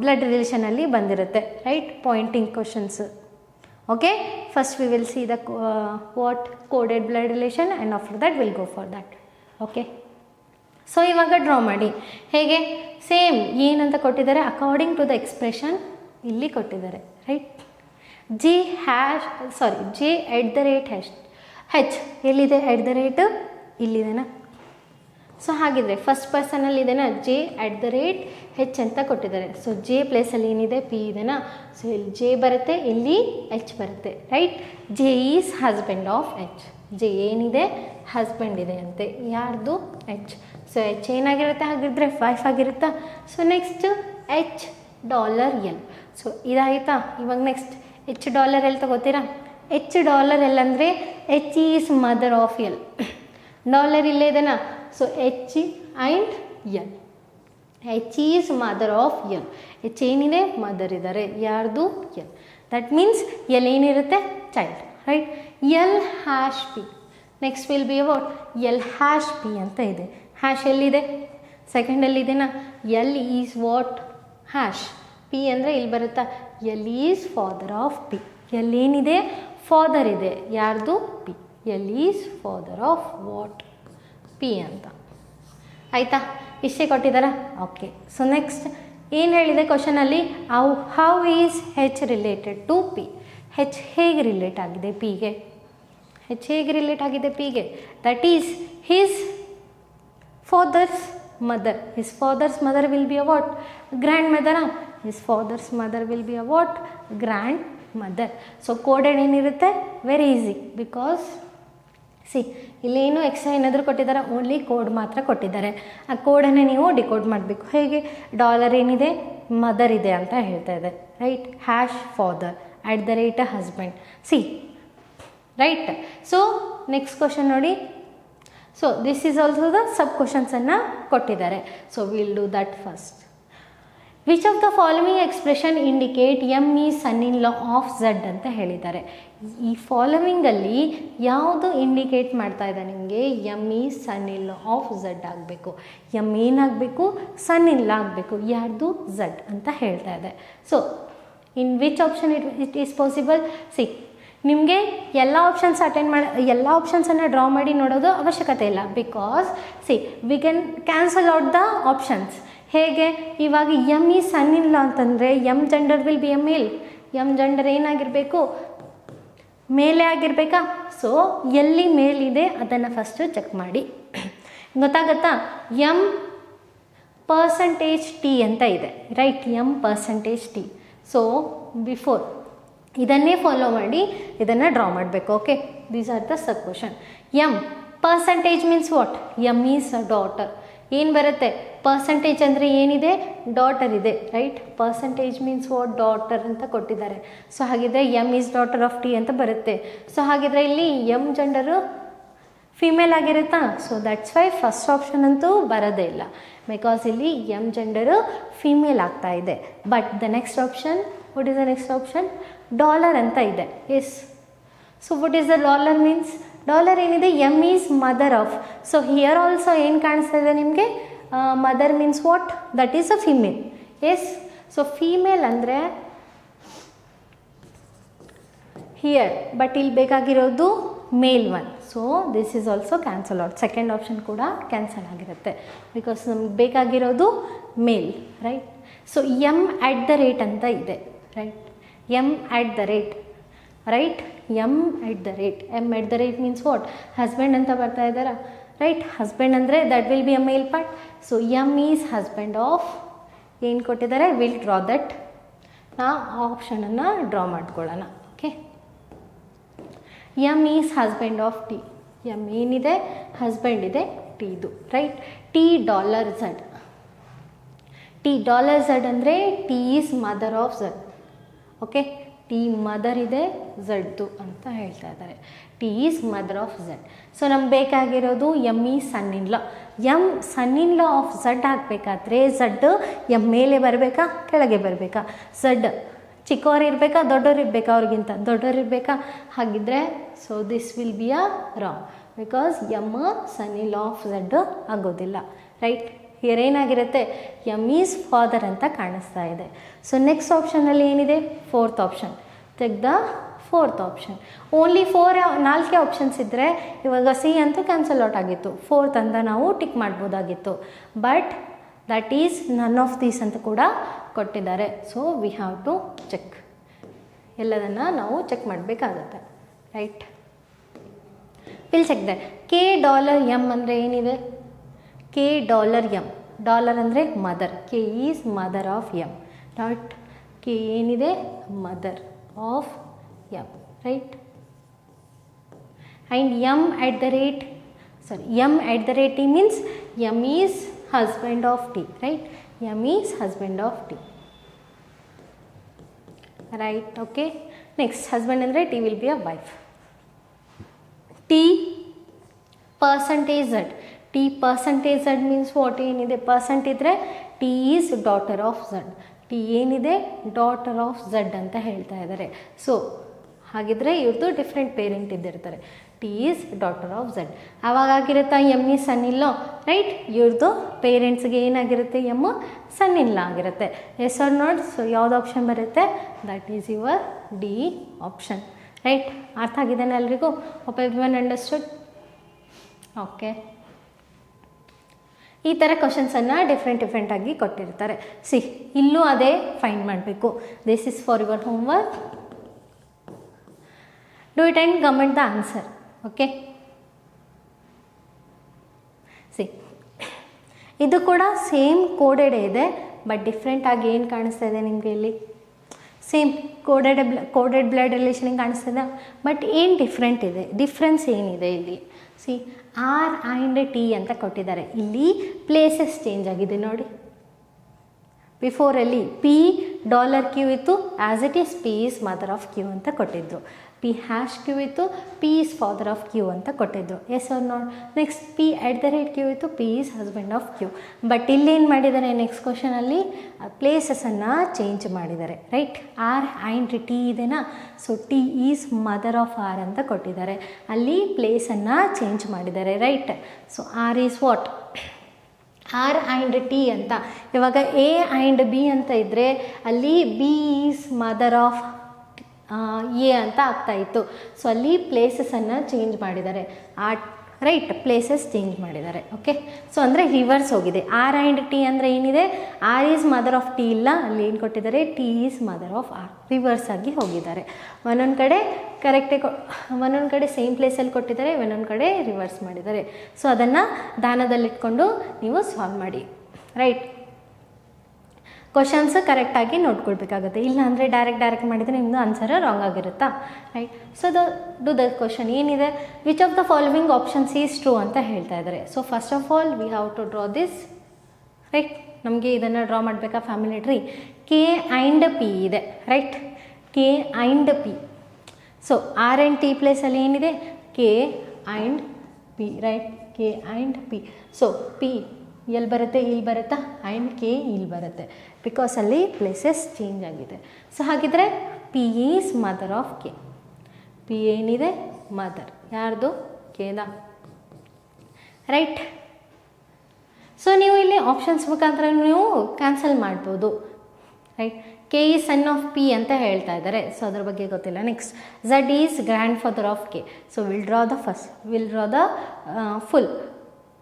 blood ರಿಲೇಷನಲ್ಲಿ ಬಂದಿರುತ್ತೆ, right. Pointing questions. Okay, first we will see the what coded blood relation and after that will go for that. Okay, so ಇವಾಗ draw ಮಾಡಿ. ಹೇಗೆ? Same ಏನಂತ ಕೊಟ್ಟಿದ್ದಾರೆ, according to the expression ಇಲ್ಲಿ ಕೊಟ್ಟಿದ್ದಾರೆ, right. J @ ಎಲ್ಲಿದೆ? @ ಇಲ್ಲಿದೆನಾ? ಸೊ ಹಾಗಿದ್ರೆ first ಪರ್ಸನಲ್ಲಿ ಇದೆನಾ, J @ ಅಂತ ಕೊಟ್ಟಿದ್ದಾರೆ. ಸೊ J ಪ್ಲೇಸಲ್ಲಿ ಏನಿದೆ, P ಇದೆನಾ. ಸೊ ಇಲ್ಲಿ J ಬರುತ್ತೆ, ಇಲ್ಲಿ H ಬರುತ್ತೆ, right. J is husband of H. J ಏನಿದೆ, ಹಸ್ಬೆಂಡ್ ಇದೆ ಅಂತೆ, ಯಾರ್ದು? H. ಸೊ H ಏನಾಗಿರುತ್ತೆ ಹಾಗಿದ್ರೆ, ವೈಫ್ ಆಗಿರುತ್ತಾ. So next $L. ಸೊ ಇದಾಯಿತಾ. ಇವಾಗ ನೆಕ್ಸ್ಟ್ $L ತಗೋತೀರಾ. $L ಅಂದರೆ H is mother of L. Dollar ಇಲ್ಲೇ ಇದೆನಾ. So H and L. H is mother of L. H ಏನಿದೆ, ಮದರ್ ಇದ್ದಾರೆ, ಯಾರ್ದು? L. ದಟ್ ಮೀನ್ಸ್ L ಏನಿರುತ್ತೆ, child, right. L#P. Next will be about L#P ಅಂತ ಇದೆ. ಹ್ಯಾಶ್ ಎಲ್ಲಿದೆ, ಸೆಕೆಂಡಲ್ಲಿ ಇದೆನಾ. L is what, hash. P ಅಂದರೆ ಇಲ್ಲಿ ಬರುತ್ತಾ, L is father of P. L ಏನಿದೆ, ಫಾದರ್ ಇದೆ, ಯಾರ್ದು? P. L is father of what, P ಅಂತ. ಆಯಿತಾ, ಇಷ್ಟೇ ಕೊಟ್ಟಿದ್ದಾರಾ? ಓಕೆ. ಸೊ ನೆಕ್ಸ್ಟ್ ಏನು ಹೇಳಿದೆ ಕ್ವಶನಲ್ಲಿ, how is H related to P. H ಹೇಗೆ ರಿಲೇಟ್ ಆಗಿದೆ Pಗೆ? H ಹೇಗೆ ರಿಲೇಟ್ ಆಗಿದೆ Pಗೆ? That is his father's mother. His father's mother will be a what, ಗ್ರ್ಯಾಂಡ್ ಮದರಾ. His father's mother will be a what, grandmother. So coded ಏನಿರುತ್ತೆ, very easy. Because ಇಲ್ಲೇನು ಎಕ್ಸ್ಟ್ರಾ ಏನಾದರೂ ಕೊಟ್ಟಿದ್ದಾರೆ, ಓನ್ಲಿ ಕೋಡ್ ಮಾತ್ರ ಕೊಟ್ಟಿದ್ದಾರೆ. ಆ ಕೋಡನ್ನು ನೀವು ಡಿಕೋಡ್ ಮಾಡಬೇಕು. ಹೇಗೆ? ಡಾಲರ್ ಏನಿದೆ, ಮದರ್ ಇದೆ ಅಂತ ಹೇಳ್ತಾ ಇದೆ, right. Hash father @ husband. Right. So next question ನೋಡಿ. So this is also the sub ಕ್ವಶನ್ಸನ್ನು ಕೊಟ್ಟಿದ್ದಾರೆ. So will do that first. Which of the following expression indicate M ಈ son in law of Z ಅಂತ ಹೇಳಿದ್ದಾರೆ. ಈ ಫಾಲೋವಿಂಗಲ್ಲಿ ಯಾವುದು indicate ಮಾಡ್ತಾ ಇದೆ ನಿಮಗೆ, ಎಮ್ ಈ son in law of Z ಆಗಬೇಕು. ಎಮ್ ಏನಾಗಬೇಕು, ಸನ್ ಇನ್ ಲಾ ಆಗಬೇಕು, ಯಾರ್ದು? ಝಡ್ ಅಂತ ಹೇಳ್ತಾ ಇದೆ. So in which option it is possible? ನಿಮಗೆ ಎಲ್ಲ ಆಪ್ಷನ್ಸನ್ನು ಡ್ರಾ ಮಾಡಿ ನೋಡೋದು ಅವಶ್ಯಕತೆ ಇಲ್ಲ. Because we can cancel out the options. ಹೇಗೆ? ಇವಾಗ ಎಮ್ ಈ ಸನ್ ಇಲ್ಲ ಅಂತಂದರೆ M gender will be a male. M gender ಏನಾಗಿರಬೇಕು, ಮೇಲೇ ಆಗಿರಬೇಕಾ. ಸೊ ಎಲ್ಲಿ ಮೇಲಿದೆ ಅದನ್ನು ಫಸ್ಟು ಚೆಕ್ ಮಾಡಿ. ಗೊತ್ತಾಗತ್ತಾ? ಎಮ್ %T ಅಂತ ಇದೆ, right. M %T. So before ಇದನ್ನೇ ಫಾಲೋ ಮಾಡಿ ಇದನ್ನು ಡ್ರಾ ಮಾಡಬೇಕು. Okay, these are the sub question. M percentage means what, M is a daughter. ಏನು ಬರುತ್ತೆ, ಪರ್ಸಂಟೇಜ್ ಅಂದರೆ ಏನಿದೆ, ಡಾಟರ್ ಇದೆ, right. Percentage means what, daughter ಅಂತ ಕೊಟ್ಟಿದ್ದಾರೆ. ಸೊ ಹಾಗಿದ್ರೆ M is daughter of T ಅಂತ ಬರುತ್ತೆ. ಸೊ ಹಾಗಿದ್ರೆ ಇಲ್ಲಿ ಎಮ್ ಜೆಂಡರು ಫಿಮೇಲ್ ಆಗಿರುತ್ತಾ. So that's why first option ಅಂತೂ ಬರೋದೇ ಇಲ್ಲ, ಬಿಕಾಸ್ ಇಲ್ಲಿ ಎಮ್ ಜೆಂಡರು ಫಿಮೇಲ್ ಆಗ್ತಾ ಇದೆ. But the next option, what is the next option, dollar ಅಂತ ಇದೆ. Yes. So what is the dollar means, dollar ಏನಿದೆ M is mother of. So here also ಏನು ಕಾಣಿಸ್ತಾ ಇದೆ ನಿಮಗೆ, mother means what, that is a female. Yes, so female ಅಂದರೆ here, but ಇಲ್ಲಿ ಬೇಕಾಗಿರೋದು male one. So this is also cancel out. Second option ಕೂಡ cancel ಆಗಿರುತ್ತೆ ಬಿಕಾಸ್ ನಮ್ಗೆ ಬೇಕಾಗಿರೋದು male, right. So M at the rate ಅಂತ ಇದೆ, right. M at the rate, right. M at the rate, M at the rate means what, husband ಅಂತ ಬರ್ತಾ ಇದ್ದಾರಾ, right. Husband ಅಂದರೆ that will be a male part. So M is husband of, ಏನು ಕೊಟ್ಟಿದ್ದಾರೆ, will draw that. ನಾ ಆಪ್ಷನನ್ನು draw ಮಾಡ್ಕೊಳ್ಳೋಣ. Okay, M is husband of T. M ಏನಿದೆ, ಹಸ್ಬೆಂಡ್ ಇದೆ, ಟಿ ಇದು, ರೈಟ್. T dollar Z. T dollar Z ಅಂದರೆ T is mother of Z. Okay, T mother ಇದೆ ಝಡ್ದು ಅಂತ ಹೇಳ್ತಾ ಇದ್ದಾರೆ. T is mother of Z. So ನಮ್ಗೆ ಬೇಕಾಗಿರೋದು ಎಮ್ ಈ son in law. M son in law of Z ಹಾಕಬೇಕಾದ್ರೆ ಝಡ್ ಎಮ್ ಮೇಲೆ ಬರಬೇಕಾ, ಕೆಳಗೆ ಬರಬೇಕಾ? ಝಡ್ ಚಿಕ್ಕವ್ರು ಇರಬೇಕಾ, ದೊಡ್ಡವ್ರು ಇರಬೇಕಾ, ಅವ್ರಿಗಿಂತ ದೊಡ್ಡವ್ರು ಇರಬೇಕಾ? ಹಾಗಿದ್ರೆ so this will be a wrong because M son in law of Z ಆಗೋದಿಲ್ಲ, ರೈಟ್. ಹಿಯರ್ ಏನಾಗಿರುತ್ತೆ, ಎಮ್ ಈಸ್ ಫಾದರ್ ಅಂತ ಕಾಣಿಸ್ತಾ ಇದೆ. ಸೊ ನೆಕ್ಸ್ಟ್ ಆಪ್ಷನಲ್ಲಿ ಏನಿದೆ, ಫೋರ್ತ್ ಆಪ್ಷನ್. ತೆಗ್ದ ಫೋರ್ತ್ ಆಪ್ಷನ್. ಓನ್ಲಿ 4 ಆಪ್ಷನ್ಸ್ ಇದ್ದರೆ ಇವಾಗ ಸಿ ಅಂತೂ ಕ್ಯಾನ್ಸಲ್ ಔಟ್ ಆಗಿತ್ತು, ಫೋರ್ತ್ ಅಂತ ನಾವು ಟಿಕ್ ಮಾಡ್ಬೋದಾಗಿತ್ತು. But that is none of these ಅಂತ ಕೂಡ ಕೊಟ್ಟಿದ್ದಾರೆ. So we have to check, ಎಲ್ಲದನ್ನು ನಾವು ಚೆಕ್ ಮಾಡಬೇಕಾಗುತ್ತೆ, right. Will check that. K dollar M ಅಂದರೆ ಏನಿದೆ, ಕೆ ಡಾಲರ್ ಎಮ್. ಡಾಲರ್ ಅಂದರೆ mother, K is mother of M, right. K ಏನಿದೆ, mother of M, right. And M at the rate, sorry, M at the rate means M is husband of T, right. M is husband of T, right. Okay, next husband andre T will be a wife. T percentage Z. T percentage Z means what? ಏನide percent ಇದ್ರೆ T is daughter of Z. T ಏನide daughter of Z ಅಂತ ಹೇಳ್ತಾ ಇದ್ದಾರೆ. So ಹಾಗಿದ್ರೆ ಇವ್ರದ್ದು different parent ಇದ್ದಿರ್ತಾರೆ. T is daughter of Z. ಆವಾಗ ಆಗಿರುತ್ತಾ ಎಮ್ ಈ ಸನ್ ಇಲ್ಲೋ, ರೈಟ್. ಇವ್ರದ್ದು ಪೇರೆಂಟ್ಸ್ಗೆ ಏನಾಗಿರುತ್ತೆ, ಎಮ್ ಸನ್ ಇಲ್ಲ ಆಗಿರುತ್ತೆ. Yes or not. ಸೊ ಯಾವ್ದು ಆಪ್ಷನ್ ಬರುತ್ತೆ, that is your D option, right. ಅರ್ಥ ಆಗಿದ್ದಾನೆ ಎಲ್ರಿಗೂ? Hope everyone understood. ಓಕೆ, ಈ ಥರ ಕ್ವಶನ್ಸನ್ನು ಡಿಫ್ರೆಂಟಾಗಿ ಕೊಟ್ಟಿರ್ತಾರೆ. ಸಿ, ಇಲ್ಲೂ ಅದೇ ಫೈಂಡ್ ಮಾಡಬೇಕು. This is for your homework. Do it and comment the answer. Okay. See, ಇದು ಕೂಡ ಸೇಮ್ ಕೋಡೆಡ್ ಇದೆ, ಬಟ್ ಡಿಫ್ರೆಂಟಾಗಿ ಏನು ಕಾಣಿಸ್ತಾ ಇದೆ ನಿಮಗೆ ಇಲ್ಲಿ? ಸೇಮ್ ಕೋಡೆಡ್ ಬ್ಲಡ್ ರಿಲೇಷನಿಗೆ ಕಾಣಿಸ್ತದೆ, ಬಟ್ ಏನು ಡಿಫ್ರೆಂಟ್ ಇದೆ, ಡಿಫ್ರೆನ್ಸ್ ಏನಿದೆ ಇಲ್ಲಿ? ಸಿ, ಆರ್ ಆ್ಯಂಡ್ ಟಿ ಅಂತ ಕೊಟ್ಟಿದ್ದಾರೆ. ಇಲ್ಲಿ ಪ್ಲೇಸಸ್ ಚೇಂಜ್ ಆಗಿದೆ ನೋಡಿ. ಬಿಫೋರಲ್ಲಿ ಪಿ ಡಾಲರ್ ಕ್ಯೂ ಇತ್ತು, as it is P is mother of Q ಅಂತ ಕೊಟ್ಟಿದ್ರು. ಪಿ ಹ್ಯಾಶ್ ಕ್ಯೂ ಇತ್ತು, P is father of Q ಅಂತ ಕೊಟ್ಟಿದ್ರು. Yes or not? Next P at the rate Q ಇತ್ತು, P is husband of Q. But ಇಲ್ಲೇನು ಮಾಡಿದ್ದಾರೆ, next ಕ್ವಶನಲ್ಲಿ ಪ್ಲೇಸಸನ್ನು ಚೇಂಜ್ ಮಾಡಿದ್ದಾರೆ, ರೈಟ್. ಆರ್ ಆ್ಯಂಡ್ ಟಿ ಇದೆನಾ, so T is mother of R ಅಂತ ಕೊಟ್ಟಿದ್ದಾರೆ. ಅಲ್ಲಿ ಪ್ಲೇಸನ್ನು ಚೇಂಜ್ ಮಾಡಿದ್ದಾರೆ, right. So R is what, R and T ಅಂತ. ಇವಾಗ ಎ ಆ್ಯಂಡ್ ಬಿ ಅಂತ ಇದ್ದರೆ ಅಲ್ಲಿ B is mother of A ಅಂತ ಆಗ್ತಾಯಿತ್ತು. ಸೊ ಅಲ್ಲಿ ಪ್ಲೇಸಸನ್ನು ಚೇಂಜ್ ಮಾಡಿದ್ದಾರೆ, ರೈಟ್. ಪ್ಲೇಸಸ್ ಚೇಂಜ್ ಮಾಡಿದ್ದಾರೆ. ಓಕೆ, ಸೊ ಅಂದರೆ ರಿವರ್ಸ್ ಹೋಗಿದೆ. ಆರ್ ಆ್ಯಂಡ್ ಟಿ ಅಂದರೆ ಏನಿದೆ, R is mother of T ಇಲ್ಲ, ಅಲ್ಲಿ ಏನು ಕೊಟ್ಟಿದ್ದಾರೆ, T is mother of R. Reverse ಆಗಿ ಹೋಗಿದ್ದಾರೆ. ಒಂದೊಂದು ಕಡೆ ಕರೆಕ್ಟೇ ಒಂದೊಂದು ಕಡೆ ಸೇಮ್ ಪ್ಲೇಸಲ್ಲಿ ಕೊಟ್ಟಿದ್ದಾರೆ, ಒಂದೊಂದು ಕಡೆ ರಿವರ್ಸ್ ಮಾಡಿದ್ದಾರೆ. ಸೊ ಅದನ್ನು ದಾನದಲ್ಲಿಟ್ಕೊಂಡು ನೀವು ಸಾಲ್ವ್ ಮಾಡಿ, ರೈಟ್. ಕ್ವಶನ್ಸ್ ಕರೆಕ್ಟಾಗಿ ನೋಡ್ಕೊಳ್ಬೇಕಾಗುತ್ತೆ. ಇಲ್ಲ ಅಂದರೆ ಡೈರೆಕ್ಟ್ ಮಾಡಿದರೆ ನಿಮ್ಮದು ಆನ್ಸರ್ ರಾಂಗ್ ಆಗಿರುತ್ತಾ, ರೈಟ್. ಸೊ ದ ಕ್ವಶನ್ ಏನಿದೆ, which of the following options is true ಅಂತ ಹೇಳ್ತಾ ಇದ್ದಾರೆ. So first of all we have to draw this, right. ನಮಗೆ ಇದನ್ನು ಡ್ರಾ ಮಾಡಬೇಕಾ, family tree. K and P ಇದೆ, right. K and P. So R and T ಪ್ಲೇಸಲ್ಲಿ ಏನಿದೆ, K and P, right. K and P. So P ಎಲ್ಲಿ ಬರುತ್ತೆ, ಇಲ್ಲಿ ಬರುತ್ತಾ, ಆ್ಯಂಡ್ ಕೆ ಇಲ್ಲಿ ಬರುತ್ತೆ, ಬಿಕಾಸ್ ಅಲ್ಲಿ ಪ್ಲೇಸಸ್ ಚೇಂಜ್ ಆಗಿದೆ. ಸೊ ಹಾಗಿದ್ರೆ P is mother of K. P ಏನಿದೆ, ಮದರ್ ಯಾರ್ದು, ಕೆದ ರೈಟ್. ಸೊ ನೀವು ಇಲ್ಲಿ ಆಪ್ಷನ್ಸ್ ಮುಖಾಂತರ ನೀವು ಕ್ಯಾನ್ಸಲ್ ಮಾಡ್ಬೋದು ರೈಟ್. ಕೆ ಈ ಸನ್ ಆಫ್ ಪಿ ಅಂತ ಹೇಳ್ತಾ ಇದ್ದಾರೆ, ಸೊ ಅದ್ರ ಬಗ್ಗೆ ಗೊತ್ತಿಲ್ಲ. Next Z is grand father of K. So will draw the full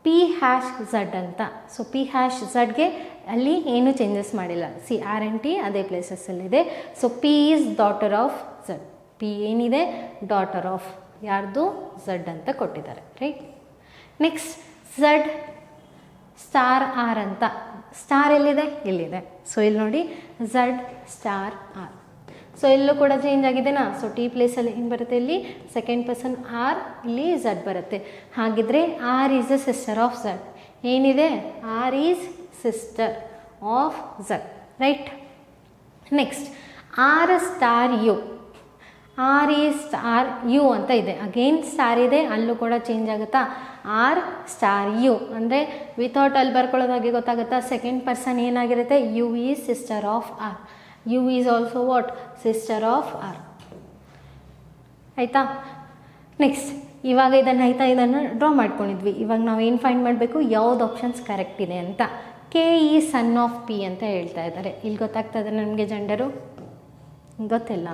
P hash Z ಅಂತ. ಸೊ ಪಿ ಹ್ಯಾಶ್ ಝಡ್ಗೆ ಅಲ್ಲಿ ಏನು ಚೇಂಜಸ್ ಮಾಡಿಲ್ಲ. ಸಿ ಆರ್ ಎನ್ ಟಿ ಅದೇ ಪ್ಲೇಸಸ್ಸಲ್ಲಿದೆ. So P is daughter of Z. P ಏನಿದೆ ಡಾಟರ್ ಆಫ್ ಯಾರ್ದು Z ಅಂತ ಕೊಟ್ಟಿದ್ದಾರೆ right. Next Z star R ಅಂತ. ಸ್ಟಾರ್ ಎಲ್ಲಿದೆ ಇಲ್ಲಿದೆ. ಸೊ ಇಲ್ಲಿ ನೋಡಿ ಝಡ್ ಸ್ಟಾರ್ ಆರ್. ಸೊ ಇಲ್ಲೂ ಕೂಡ ಚೇಂಜ್ ಆಗಿದೆನಾ. ಸೊ ಟಿ ಪ್ಲೇಸಲ್ಲಿ ಏನು ಬರುತ್ತೆ ಇಲ್ಲಿ ಸೆಕೆಂಡ್ ಪರ್ಸನ್ ಆರ್, ಇಲ್ಲಿ ಝಡ್ ಬರುತ್ತೆ. ಹಾಗಿದ್ರೆ R is the sister of Z. ಏನಿದೆ R is sister of Z right. Next R star U. R ಈ ಸ್ಟಾರ್ ಯು ಅಂತ ಇದೆ. ಅಗೇನ್ ಸ್ಟಾರ್ ಇದೆ, ಅಲ್ಲೂ ಕೂಡ ಚೇಂಜ್ ಆಗುತ್ತಾ. ಆರ್ ಸ್ಟಾರ್ ಯು ಅಂದರೆ ವಿತೌಟ್ ಅಲ್ಲಿ ಬರ್ಕೊಳ್ಳೋದಾಗಿ ಗೊತ್ತಾಗುತ್ತಾ. ಸೆಕೆಂಡ್ ಪರ್ಸನ್ ಏನಾಗಿರುತ್ತೆ U is sister of R. U is also what sister of R ಆಯಿತಾ. ನೆಕ್ಸ್ಟ್ ಇವಾಗ ಇದನ್ನು ಡ್ರಾ ಮಾಡ್ಕೊಂಡಿದ್ವಿ. ಇವಾಗ ನಾವು ಏನು ಫೈಂಡ್ ಮಾಡಬೇಕು, ಯಾವ್ದು ಆಪ್ಷನ್ಸ್ ಕರೆಕ್ಟ್ ಇದೆ ಅಂತ. ಕೆ ಈ ಸನ್ ಆಫ್ ಪಿ ಅಂತ ಹೇಳ್ತಾ ಇದ್ದಾರೆ. ಇಲ್ಲಿ ಗೊತ್ತಾಗ್ತಾ ಇದೆ ನಮಗೆ ಜೆಂಡರು ಗೊತ್ತಿಲ್ಲ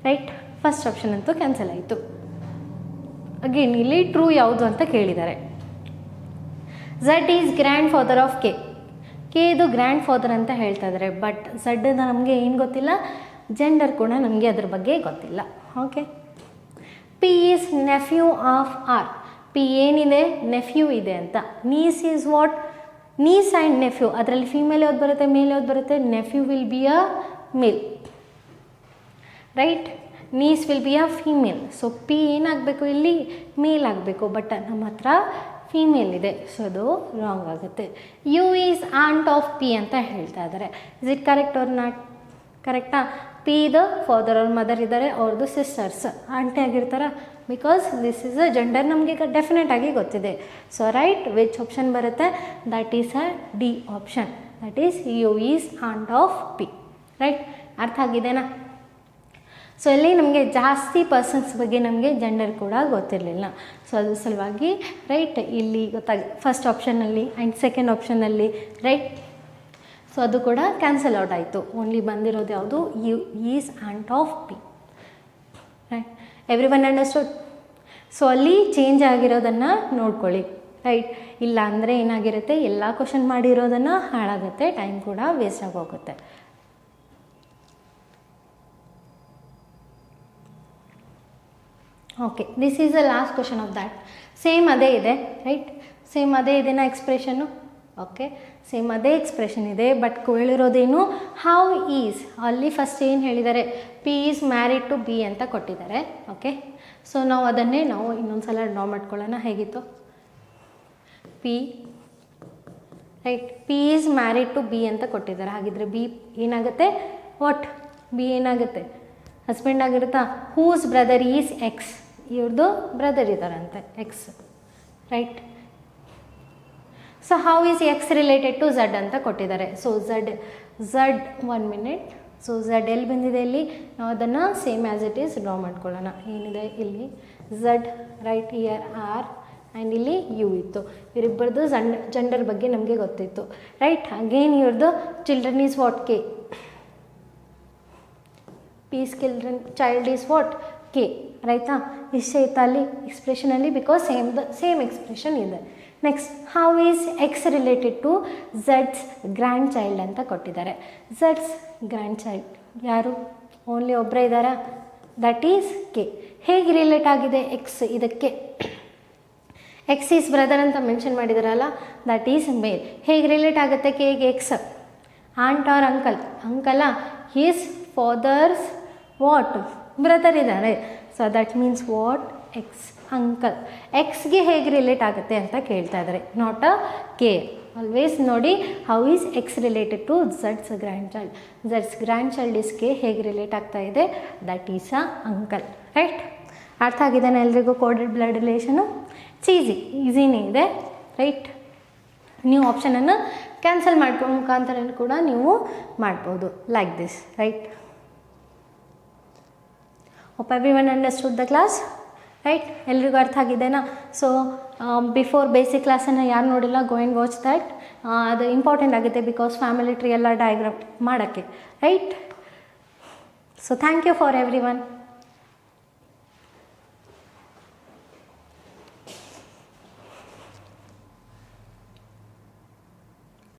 ರೈಟ್. ಫಸ್ಟ್ ಆಪ್ಷನ್ ಅಂತೂ ಕ್ಯಾನ್ಸಲ್ ಆಯಿತು. ಅಗೇನ್ ಇಲ್ಲಿ ಟ್ರೂ ಯಾವುದು ಅಂತ ಕೇಳಿದ್ದಾರೆ. Z is grand father of K. K ಇದು ಗ್ರ್ಯಾಂಡ್ ಫಾದರ್ ಅಂತ ಹೇಳ್ತಾ ಇದ್ದಾರೆ. ಬಟ್ ಝಡ್ ನಮಗೆ ಏನು ಗೊತ್ತಿಲ್ಲ, ಜೆಂಡರ್ ಕೂಡ ನಮಗೆ ಅದ್ರ ಬಗ್ಗೆ ಗೊತ್ತಿಲ್ಲ. Okay. P is nephew of R. P ಏನಿದೆ ನೆಫ್ಯೂ ಇದೆ ಅಂತ. Niece is what niece and nephew. ಅದರಲ್ಲಿ ಫೀಮೇಲ್ ಯಾವ್ದು ಬರುತ್ತೆ ಮೇಲ್ ಯಾವ್ದು ಬರುತ್ತೆ. Nephew will be a male right. Niece will be a female. So P ಏನಾಗಬೇಕು ಇಲ್ಲಿ ಮೇಲ್ ಆಗಬೇಕು. ಬಟ್ ನಮ್ಮ ಹತ್ರ ಫೀಮೇಲ್ ಇದೆ, ಸೊ ಅದು ರಾಂಗ್ ಆಗುತ್ತೆ. U is aunt of P ಅಂತ ಹೇಳ್ತಾ ಇದ್ದಾರೆ. Is it correct or not? ಕರೆಕ್ಟಾ. ಪಿ ದ ಫಾದರ್ ಅವ್ರ ಮದರ್ ಇದ್ದಾರೆ, ಅವ್ರದ್ದು ಸಿಸ್ಟರ್ಸ್ ಆಂಟಿ ಆಗಿರ್ತಾರ. Because this is a gender ನಮಗೆ ಡೆಫಿನೆಟ್ ಆಗಿ ಗೊತ್ತಿದೆ. ಸೊ ರೈಟ್ ವಿಚ್ ಆಪ್ಷನ್ ಬರುತ್ತೆ, that is a D option. That is U is aunt of P right. ಅರ್ಥ ಆಗಿದೆನಾ. ಸೊ ಇಲ್ಲಿ ನಮಗೆ ಜಾಸ್ತಿ ಪರ್ಸನ್ಸ್ ಬಗ್ಗೆ ನಮಗೆ ಜೆಂಡರ್ ಕೂಡ ಗೊತ್ತಿರಲಿಲ್ಲ. ಸೊ ಅದ್ರ ಸಲುವಾಗಿ ರೈಟ್ ಇಲ್ಲಿ ಫಸ್ಟ್ ಆಪ್ಷನಲ್ಲಿ ಆ್ಯಂಡ್ ಸೆಕೆಂಡ್ ಆಪ್ಷನಲ್ಲಿ ರೈಟ್. ಸೊ ಅದು ಕೂಡ ಕ್ಯಾನ್ಸಲ್ ಔಟ್ ಆಯಿತು. ಓನ್ಲಿ ಬಂದಿರೋದು ಯಾವುದು U is aunt of P right. Every one understood. So ಅಲ್ಲಿ ಚೇಂಜ್ ಆಗಿರೋದನ್ನು ನೋಡ್ಕೊಳ್ಳಿ ರೈಟ್. ಇಲ್ಲ ಅಂದರೆ ಏನಾಗಿರುತ್ತೆ, ಎಲ್ಲ ಕ್ವಶನ್ ಮಾಡಿರೋದನ್ನು ಹಾಳಾಗುತ್ತೆ, ಟೈಮ್ ಕೂಡ ವೇಸ್ಟ್ ಆಗೋಗುತ್ತೆ. Okay, this is the last question of that. Same ಅದೇ ಇದೆ ರೈಟ್. ಸೇಮ್ ಅದೇ ಇದೆನಾ ಎಕ್ಸ್ಪ್ರೆಷನ್ನು. ಓಕೆ, ಸೇಮ್ ಅದೇ ಎಕ್ಸ್ಪ್ರೆಷನ್ ಇದೆ. ಬಟ್ ಕೇಳಿರೋದೇನು ಹೌ ಈಸ್. ಅಲ್ಲಿ ಫಸ್ಟ್ ಏನು ಹೇಳಿದ್ದಾರೆ, P is married to B ಅಂತ ಕೊಟ್ಟಿದ್ದಾರೆ. ಓಕೆ, ಸೊ ನಾವು ಅದನ್ನೇ ನಾವು ಇನ್ನೊಂದು ಸಲ ಡ್ರಾ ಮಾಡ್ಕೊಳ್ಳೋಣ. ಹೇಗಿತ್ತು P right. P is married to B ಅಂತ ಕೊಟ್ಟಿದ್ದಾರೆ. ಹಾಗಿದ್ರೆ ಬಿ ಏನಾಗುತ್ತೆ ವಾಟ್ ಬಿ ಏನಾಗುತ್ತೆ ಹಸ್ಬೆಂಡ್ ಆಗಿರುತ್ತಾ. Whose brother is X. ಇವ್ರದ್ದು ಬ್ರದರ್ ಇದ್ದಾರಂತೆ X right. So how is X related to Z ಅಂತ ಕೊಟ್ಟಿದ್ದಾರೆ. So Z 1 minute. So Z ಎಲ್ಲಿ ಬಂದಿದೆ ಇಲ್ಲಿ, ನಾವು ಅದನ್ನು same as it is draw ಮಾಡ್ಕೊಳ್ಳೋಣ. ಏನಿದೆ ಇಲ್ಲಿ Z right, here R and ಇಲ್ಲಿ ಯು ಇತ್ತು. ಇವರಿಬ್ಬರದು ಜೆಂಡರ್ ಬಗ್ಗೆ ನಮಗೆ ಗೊತ್ತಿತ್ತು ರೈಟ್. ಅಗೇನ್ ಇವ್ರದ್ದು children is what K. P's child is what K ರೈತಾ. ಇಷ್ಟೇ ಇತ್ತು ಅಲ್ಲಿ ಎಕ್ಸ್ಪ್ರೆಷನಲ್ಲಿ, ಬಿಕಾಸ್ ಸೇಮ್ ಎಕ್ಸ್ಪ್ರೆಷನ್ ಇದೆ. Next how is X related to ಝಡ್ಸ್ ಗ್ರ್ಯಾಂಡ್ ಚೈಲ್ಡ್ ಅಂತ ಕೊಟ್ಟಿದ್ದಾರೆ. ಝಡ್ಸ್ ಗ್ರ್ಯಾಂಡ್ ಚೈಲ್ಡ್ ಯಾರು, ಓನ್ಲಿ ಒಬ್ಬರೇ ಇದ್ದಾರಾ, ದಟ್ ಈಸ್ ಕೆ. ಹೇಗೆ ರಿಲೇಟ್ ಆಗಿದೆ ಎಕ್ಸ್ ಇದಕ್ಕೆ, ಎಕ್ಸ್ ಈಸ್ ಬ್ರದರ್ ಅಂತ ಮೆನ್ಷನ್ ಮಾಡಿದಾರಲ್ಲ, ದಟ್ ಈಸ್ ಮೇಲ್. ಹೇಗೆ ರಿಲೇಟ್ ಆಗುತ್ತೆ ಕೆಗೆ X, aunt or uncle. Uncle is father's what brother ಇದ್ದಾರೆ. So that means what X uncle. ಎಕ್ಸ್ಗೆ ಹೇಗೆ ರಿಲೇಟ್ ಆಗುತ್ತೆ ಅಂತ ಕೇಳ್ತಾ ಇದ್ದಾರೆ, ನಾಟ್ ಅ ಕೆ. ಆಲ್ವೇಸ್ ನೋಡಿ how is X related to ಝಡ್ಸ್ grand child. ಝಡ್ಸ್ grand child is K ಹೇಗೆ relate ಆಗ್ತಾ ಇದೆ, that is a uncle right. ಅರ್ಥ ಆಗಿದ್ದಾನೆ ಎಲ್ರಿಗೂ ಕೋಡೆಡ್ ಬ್ಲಡ್ ರಿಲೇಷನು. ಈಸಿನೇ ಇದೆ ರೈಟ್. ನೀವು ಆಪ್ಷನನ್ನು ಕ್ಯಾನ್ಸಲ್ ಮಾಡ್ಕೊ ಮುಖಾಂತರ ಕೂಡ ನೀವು ಮಾಡ್ಬೋದು like this right. Hope everyone understood the class right, ಎಲ್ರಿಗೂ ಅರ್ಥ ಆಗಿದೆನಾ? ಸೊ ಬಿಫೋರ್ ಬೇಸಿಕ್ ಕ್ಲಾಸನ್ನು ಯಾರು ನೋಡಿಲ್ಲ, ಗೋ ಆ್ಯಂಡ್ ವಾಚ್ ದ್ಯಾಟ್. ಅದು ಇಂಪಾರ್ಟೆಂಟ್ ಆಗಿದೆ ಬಿಕಾಸ್ ಫ್ಯಾಮಿಲಿ ಟ್ರೀ ಎಲ್ಲ ಡಯಾಗ್ರಾಮ್ ಮಾಡೋಕ್ಕೆ, right? So thank you for every one.